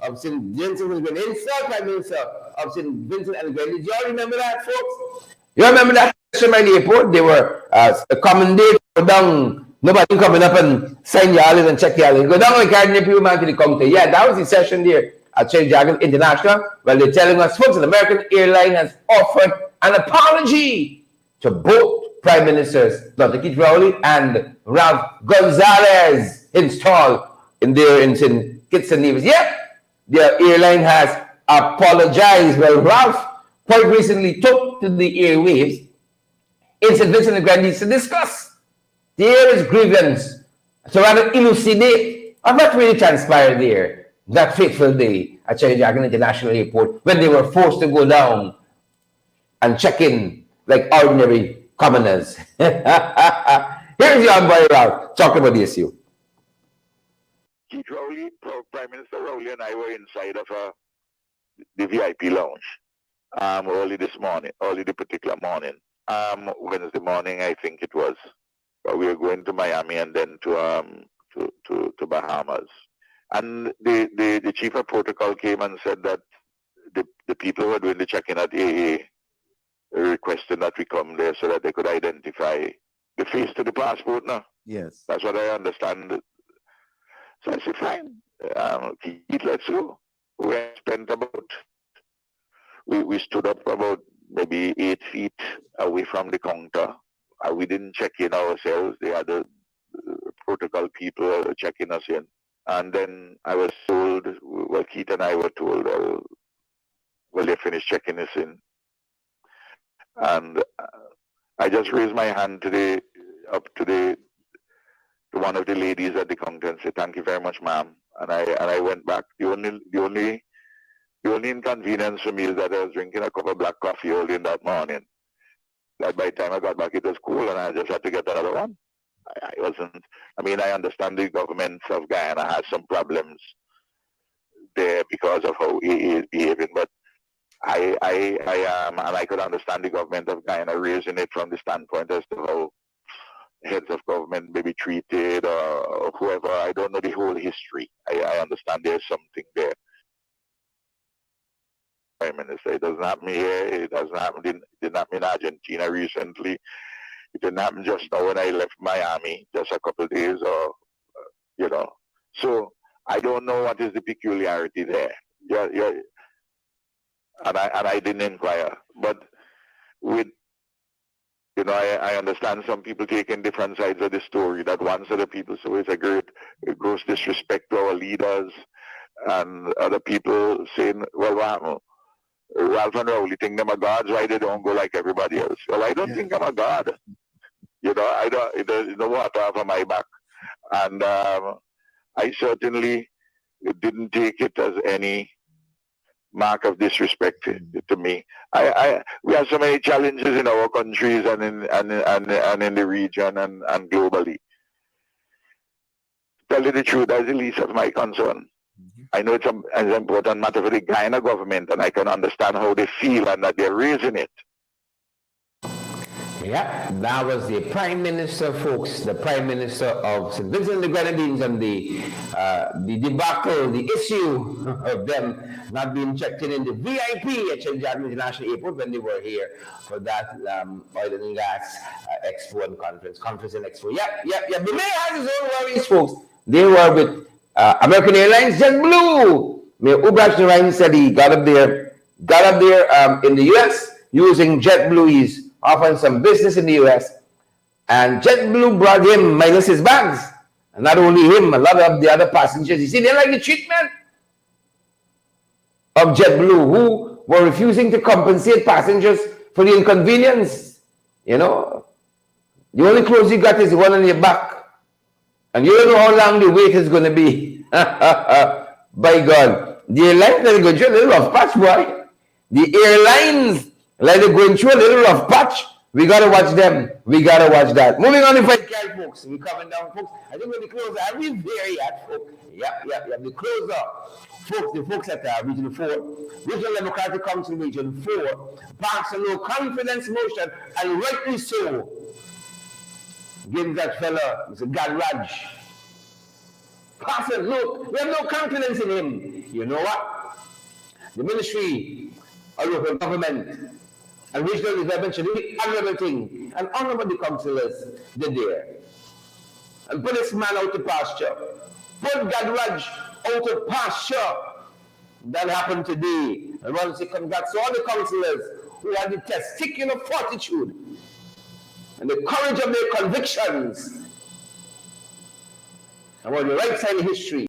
of St. Vincent and the Grenadines, Prime Minister of St. Vincent and the Grenadines. You all remember that, folks? You remember that session at the airport? They were accommodated, go down, nobody coming up and sign your island and check your island. Go down and carry the people man to the counter. Yeah, that was the session there at St. Jagan International. Well, they're telling us, folks, an American airline has offered an apology to both Prime Ministers, Dr. Keith Rowley and Ralph Gonzalez, installed in St. Kitts and Nevis. Yep, their airline has apologized. Well, Ralph quite recently took to the airwaves in St. Vincent and the Grenadines to discuss the area's grievance, to rather elucidate on what really transpired there that fateful day at Cherry Dragon International Airport when they were forced to go down and check in like ordinary commoners. Here's young boy Ralph talking about the issue. Keith Rowley, Prime Minister Rowley, and I were inside of the VIP lounge early the particular morning. Wednesday morning, I think it was. We were going to Miami and then to Bahamas. And the chief of protocol came and said that the people who were doing the check-in at AA requested that we come there so that they could identify the face to the passport now. Yes. That's what I understand. So I said, fine. Keith, let's go. We spent we stood up about maybe 8 feet away from the counter. We didn't check in ourselves. They had the protocol people checking us in. And then I was told, well, Keith and I were told, well, they finished checking us in. And I just raised my hand to one of the ladies at the counter and said, thank you very much, ma'am. And I went back. The only inconvenience for me is that I was drinking a cup of black coffee early in that morning. That by the time I got back, it was cool, and I just had to get another one. I understand the government of Guyana has some problems there because of how AA is behaving, but and I could understand the government of Guyana raising it from the standpoint as to how heads of government may be treated or whoever. I don't know the whole history. I understand there's something there. Prime Minister, it doesn't happen here. It doesn't happen. It didn't happen in Argentina recently. It didn't happen just now when I left Miami, just a couple of days, or you know. So I don't know what is the peculiarity there. Yeah, and I didn't inquire, but with I understand some people taking different sides of the story. That one set of people so it's a gross disrespect to our leaders, and other people saying, well, what happened? Ralph and Rowley think them are gods, why they don't go like everybody else? Well, I don't think I'm a god. I don't, there's no water off of my back. And I certainly didn't take it as any mark of disrespect to me. We have so many challenges in our countries and in the region and globally. Tell you the truth, that's the least of my concern. I know it's an important matter for the Guyana government, and I can understand how they feel and that they're raising it. Yeah, that was the Prime Minister, folks, the Prime Minister of St. Vincent and the Grenadines, and the debacle, the issue of them not being checked in the VIP at St. John International Airport when they were here for that oil and gas expo and conference and expo. Yeah. The mayor has his own worries, folks. They were with American Airlines, JetBlue. Mayor Ubrach Narayan said he got up there in the U.S. using JetBlue. He's offering some business in the U.S. and JetBlue brought him minus his bags. And not only him, a lot of the other passengers. You see, they like the treatment of JetBlue, who were refusing to compensate passengers for the inconvenience. The only clothes you got is the one on your back. And you don't know how long the wait is going to be. By God. The airlines are going through a little rough patch, boy. The airlines, like they're going through a little rough patch. We got to watch them. We got to watch that. Moving on, if I can, folks. We're coming down, folks. I think we're the closer. Are we there yet, folks? Yeah. The closer. Folks, the folks at Region 4, Regional Democratic Council Region 4, passed a low confidence motion, and rightly so. Against that fella, Mr. Gadraj. Pastor, look, we have no confidence in him. You know what? The Ministry of Local Government and Regional Development should do the honorable thing. And honorable the councillors did there. And put this man out to pasture. Put Gadraj out of pasture. That happened today. I want to say congrats to all the councillors who had the testicular fortitude and the courage of their convictions about the right side of history.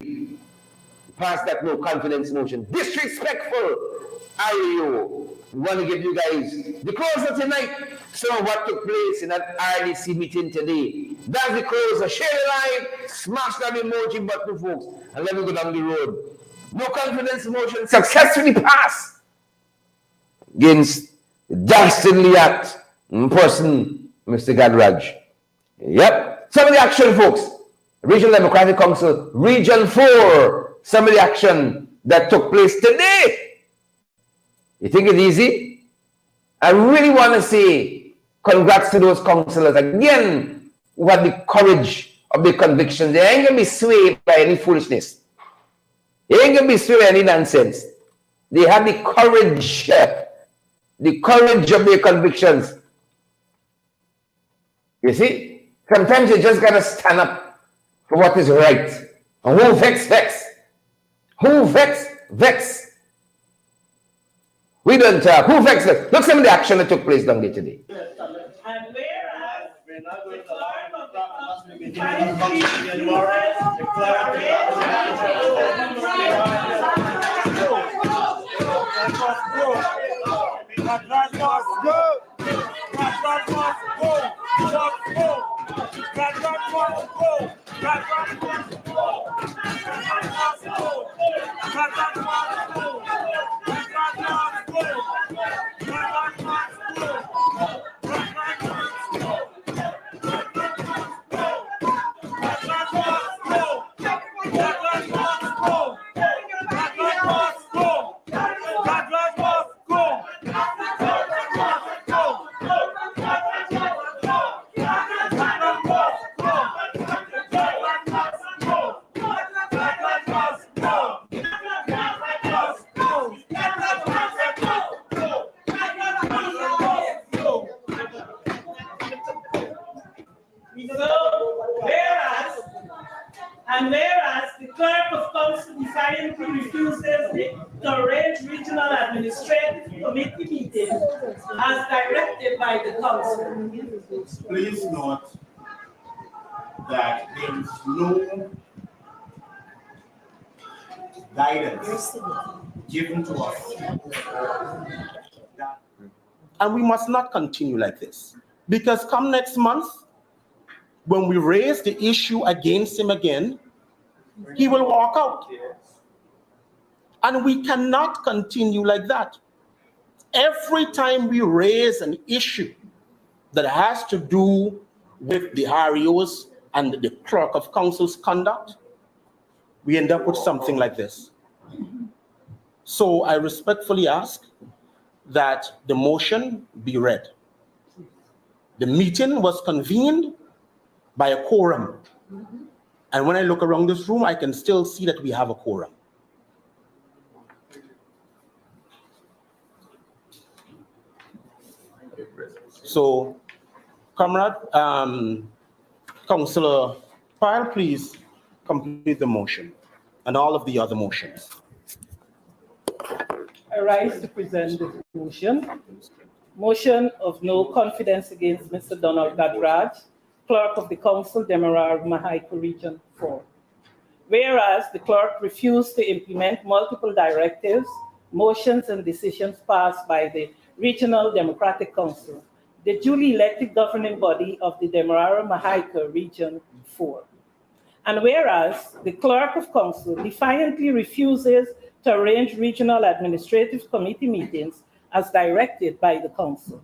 Pass that no confidence motion. Disrespectful. We want to give you guys the closer tonight. So what took place in that RDC meeting today. That's the closer. Share the line, smash that emoji button, folks, and let me go down the road. No confidence motion successfully passed against the dastardly act in person, Mr. Gadraj. Yep. Some of the action, folks. Regional Democratic Council, Region 4. Some of the action that took place today. You think it's easy? I really want to say congrats to those councillors again who had the courage of their convictions. They ain't going to be swayed by any foolishness. They ain't going to be swayed by any nonsense. They had the courage of their convictions. You see? Sometimes you just got to stand up for what is right. And who vex, vex. Who vex, vex. We don't talk. Who vex, vex. Look some of the action that took place down there today. And whereas refuses to arrange regional administrative committee meetings as directed by the council. Please note that there is no guidance given to us. And we must not continue like this. Because come next month, when we raise the issue against him again, he will walk out. And we cannot continue like that. Every time we raise an issue that has to do with the REOs and the clerk of council's conduct, we end up with something like this. So I respectfully ask that the motion be read. The meeting was convened by a quorum. And when I look around this room, I can still see that we have a quorum. So, Comrade, Councillor Pyle, please complete the motion and all of the other motions. I rise to present this motion. Motion of no confidence against Mr. Donald Gadraj, Clerk of the Council, Demerara Mahaiku Region 4. Whereas the clerk refused to implement multiple directives, motions, and decisions passed by the Regional Democratic Council, the duly elected governing body of the Demerara Mahaiku Region 4. And whereas the Clerk of Council defiantly refuses to arrange regional administrative committee meetings as directed by the council.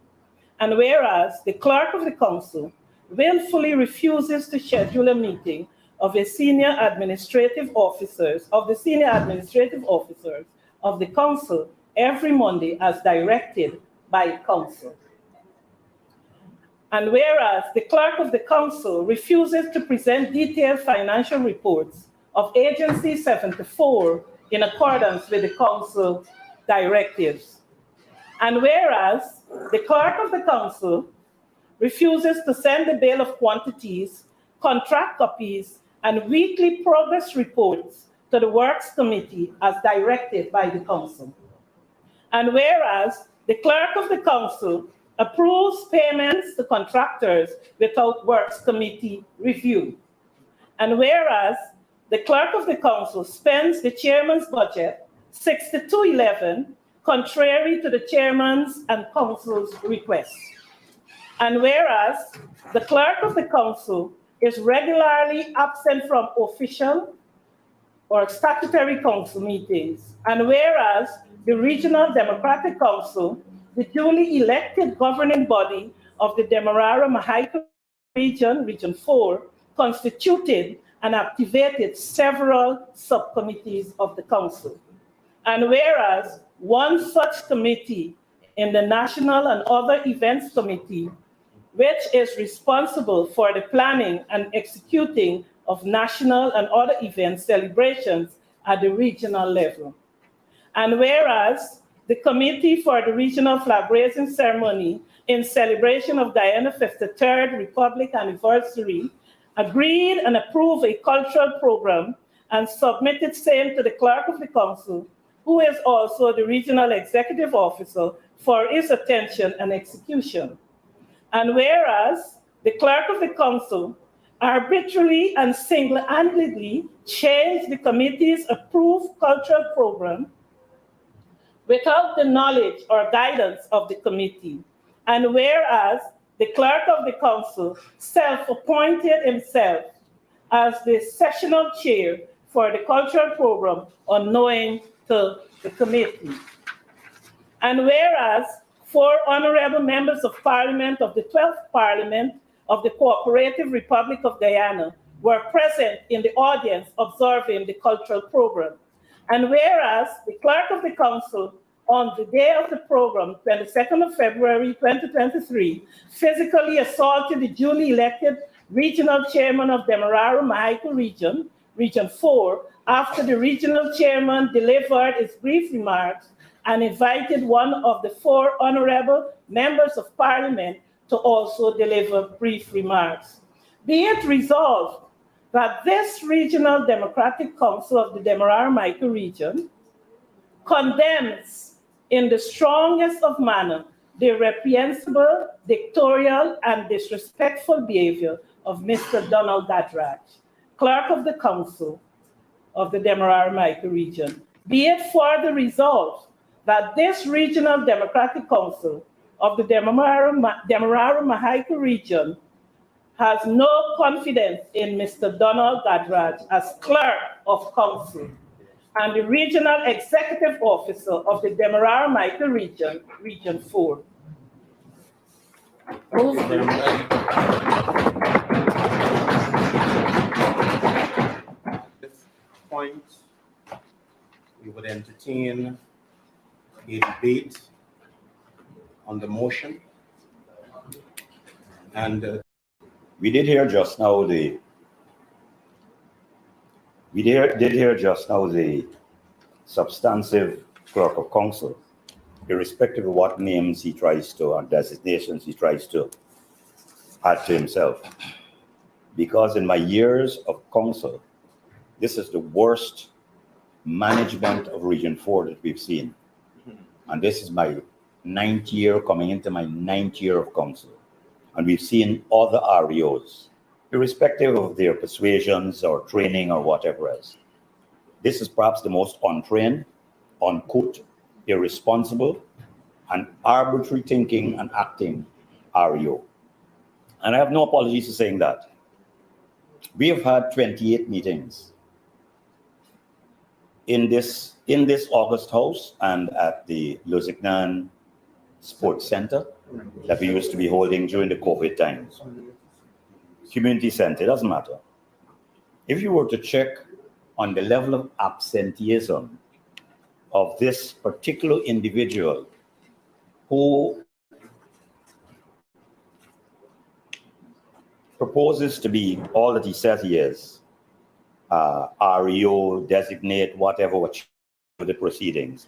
And whereas the clerk of the council willfully refuses to schedule a meeting of the senior administrative officers of the council every Monday as directed by council. And whereas the clerk of the council refuses to present detailed financial reports of Agency 74 in accordance with the council directives. And whereas the clerk of the council refuses to send the bill of quantities, contract copies, and weekly progress reports to the Works Committee as directed by the council. And whereas the clerk of the council approves payments to contractors without Works Committee review. And whereas the clerk of the council spends the chairman's budget 6211 contrary to the chairman's and council's requests. And whereas the clerk of the council is regularly absent from official or statutory council meetings, and whereas the Regional Democratic Council, the duly elected governing body of the Demerara Mahaiku Region, Region 4, constituted and activated several subcommittees of the council. And whereas one such committee in the National and Other Events Committee, which is responsible for the planning and executing of national and other event celebrations at the regional level. And whereas the Committee for the Regional Flag Raising Ceremony in celebration of Guyana's 53rd Republic anniversary agreed and approved a cultural program and submitted same to the clerk of the council, who is also the regional executive officer, for his attention and execution. And whereas the clerk of the council arbitrarily and single-handedly changed the committee's approved cultural program without the knowledge or guidance of the committee. And whereas the clerk of the council self-appointed himself as the sessional chair for the cultural program unknowing to the committee. And whereas 4 honorable members of parliament of the 12th Parliament of the Cooperative Republic of Guyana were present in the audience observing the cultural program. And whereas the clerk of the council on the day of the program, 22nd of February, 2023, physically assaulted the duly elected regional chairman of Demerara Mahaiku Region, Region 4, after the regional chairman delivered his brief remarks and invited one of the 4 honorable members of parliament to also deliver brief remarks. Be it resolved that this Regional Democratic Council of the Demerara-Mica region condemns in the strongest of manner the reprehensible, dictatorial, and disrespectful behavior of Mr. Donald Gadraj, Clerk of the Council of the Demerara-Mica region. Be it for the resolve that this Regional Democratic Council of the Demerara-Mica region has no confidence in Mr. Donald Gadraj as Clerk of Council and the Regional Executive Officer of the Demerara-Mica region, Region 4. This point, we would entertain a debate on the motion. And we did hear just now the substantive clerk of council, irrespective of what names he tries to and designations he tries to add to himself. Because in my years of council, this is the worst management of Region 4 that we've seen. And this is my 9th year, coming into my 9th year of council. And we've seen other REOs, irrespective of their persuasions or training or whatever else. This is perhaps the most untrained, uncouth, irresponsible, and arbitrary thinking and acting REO. And I have no apologies for saying that. We have had 28 meetings in this August House and at the Lusignan Sports Center that we used to be holding during the COVID times. Community center, it doesn't matter. If you were to check on the level of absenteeism of this particular individual who proposes to be all that he says he is, REO, designate, whatever the proceedings,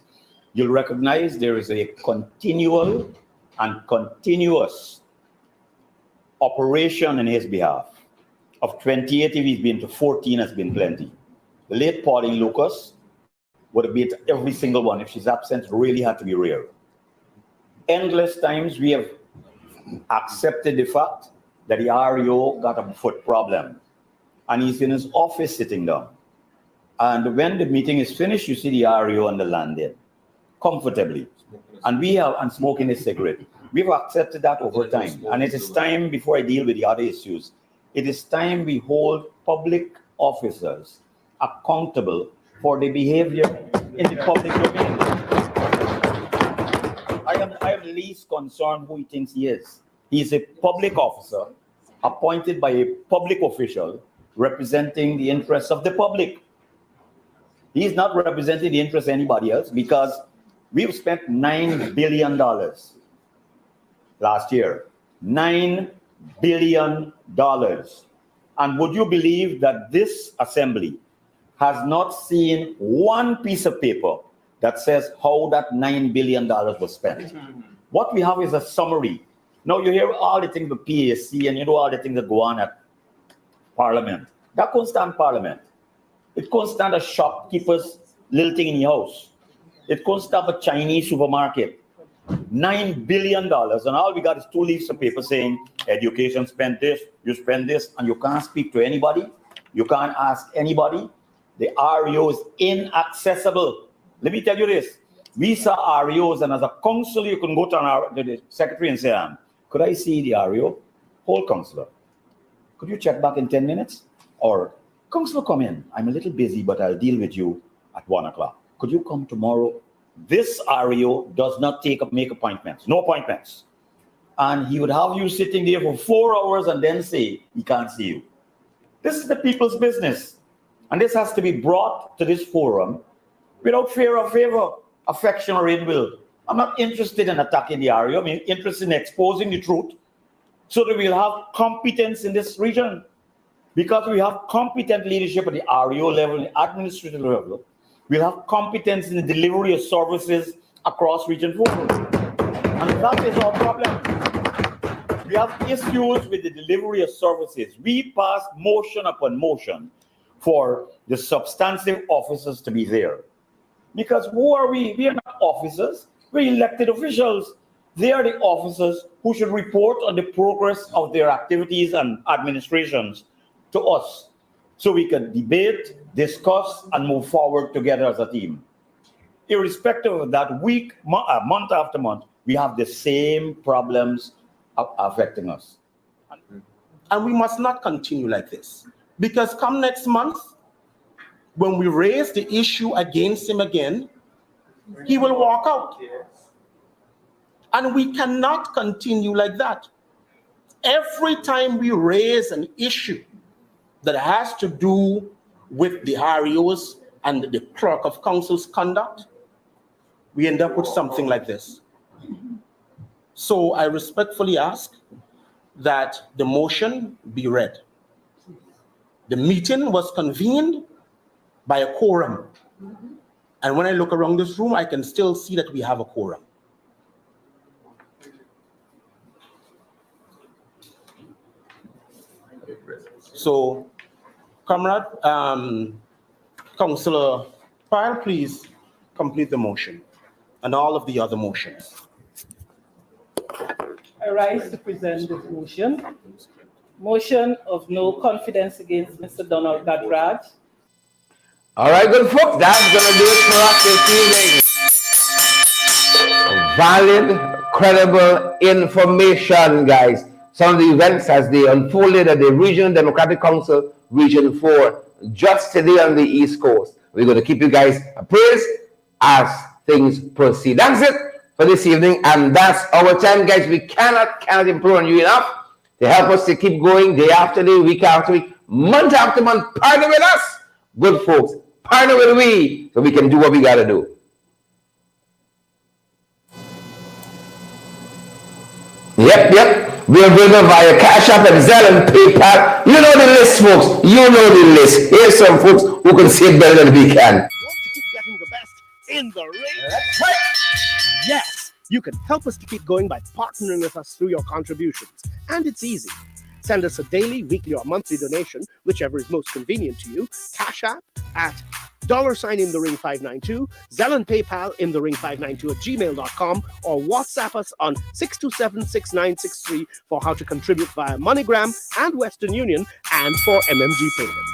you'll recognize there is a continual and continuous operation in his behalf. Of 28, if he's been to 14, has been plenty. The late Pauline Lucas would have been to every single one. If she's absent, it really had to be rare. Endless times we have accepted the fact that the REO got a foot problem and he's in his office sitting down. And when the meeting is finished, you see the REO on the landing comfortably. And smoking a cigarette. We've accepted that over time. And it is time, before I deal with the other issues, it is time we hold public officers accountable for the behavior in the public domain. I am least concerned who he thinks he is. He is a public officer appointed by a public official representing the interests of the public. He is not representing the interests of anybody else, because we've spent $9 billion last year. $9 billion. And would you believe that this assembly has not seen one piece of paper that says how that $9 billion was spent? What we have is a summary. Now you hear all the things with PAC and you know all the things that go on at Parliament. That can't stand Parliament. It can't stand a shopkeeper's little thing in your house. It can't stand a Chinese supermarket. $9 billion, and all we got is 2 leaves of paper saying education spent this, you spend this, and you can't speak to anybody. You can't ask anybody. The REO is inaccessible. Let me tell you this. We saw REOs, and as a council, you can go to the secretary and say, could I see the REO? Hold, councillor. Could you check back in 10 minutes? Or, councillor, come in. I'm a little busy, but I'll deal with you at 1 o'clock. Could you come tomorrow? This REO does not make appointments, no appointments. And he would have you sitting there for 4 hours and then say, he can't see you. This is the people's business. And this has to be brought to this forum without fear or favor, affection or ill will. I'm not interested in attacking the REO. I'm interested in exposing the truth so that we'll have competence in this region. Because we have competent leadership at the REO level, the administrative level, we'll have competence in the delivery of services across Region 4. And that is our problem. We have issues with the delivery of services. We pass motion upon motion for the substantive officers to be there. Because who are we? We are not officers. We're elected officials. They are the officers who should report on the progress of their activities and administrations to us, so we can debate, discuss, and move forward together as a team. Irrespective of that, month after month, we have the same problems affecting us. And we must not continue like this. Because come next month, when we raise the issue against him again, he will walk out. And we cannot continue like that. Every time we raise an issue that has to do with the REOs and the clerk of council's conduct, we end up with something like this. So I respectfully ask that the motion be read. The meeting was convened by a quorum. And when I look around this room, I can still see that we have a quorum. So, Comrade, Councillor Pyle, please complete the motion and all of the other motions. I rise to present this motion. Motion of no confidence against Mr. Donald Gadraj. All right, good folks, that's going to do it for us this evening. Valid, credible information, guys. Some of the events as they unfolded at the Regional Democratic Council, Region 4, just today on the East Coast. We're going to keep you guys appraised as things proceed. That's it for this evening, and that's our time, guys. We cannot improve on you enough to help us to keep going day after day, week after week, month after month. Partner with us, good folks. Partner with we, so we can do what we got to do. Yep. We are available via Cash App and Zelle and PayPal. You know the list, folks. You know the list. Here's some folks who can say it better than we can. Want to keep getting the best in the ring? That's right. Yes, you can help us to keep going by partnering with us through your contributions. And it's easy. Send us a daily, weekly, or monthly donation, whichever is most convenient to you. Cash App at $in-the-ring592, Zelle and PayPal in-the-ring592@gmail.com, or WhatsApp us on 627-6963 for how to contribute via MoneyGram and Western Union, and for MMG payments.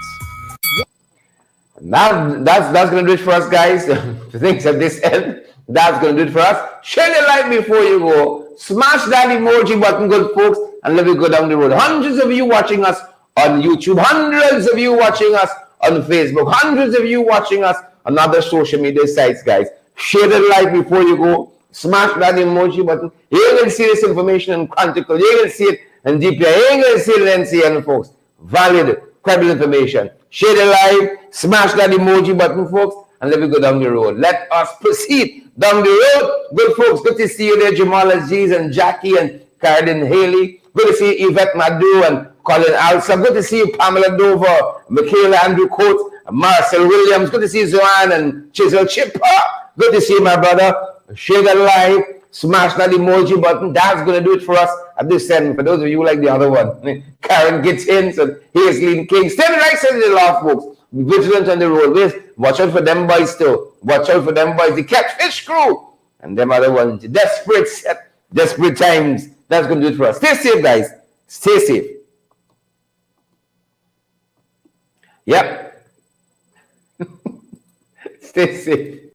Now that's going to do it for us, guys. Things at this end, that's going to do it for us. Share the like before you go. Smash that emoji button, good folks, and let me go down the road. Hundreds of you watching us on YouTube, hundreds of you watching us on Facebook, hundreds of you watching us on other social media sites, guys. Share the like before you go. Smash that emoji button. You're going to see this information in Quantico. You're going to see it in DPI. You're going to see it in NCN, folks. Valid, credible information. Share the like, smash that emoji button, folks, and let me go down the road. Let us proceed down the road. Good folks, good to see you there, Jamal Aziz and Jackie and Karen Haley. Good to see Yvette Madu and Colin Alsa. Good to see you, Pamela Dover, Michaela Andrew Coates, Marcel Williams. Good to see Zoan and Chisel Chipper. Good to see you, my brother. Share the like, smash that emoji button. That's going to do it for us at this end. For those of you who like the other one, Karen Gittins and Hazelene King. Stay right side of the law, folks. Be vigilant on the roadways. Watch out for them boys too. Watch out for them boys. The catfish crew and them other ones. Desperate times. That's going to do it for us. Stay safe, guys. Stay safe. Yep. Stay safe.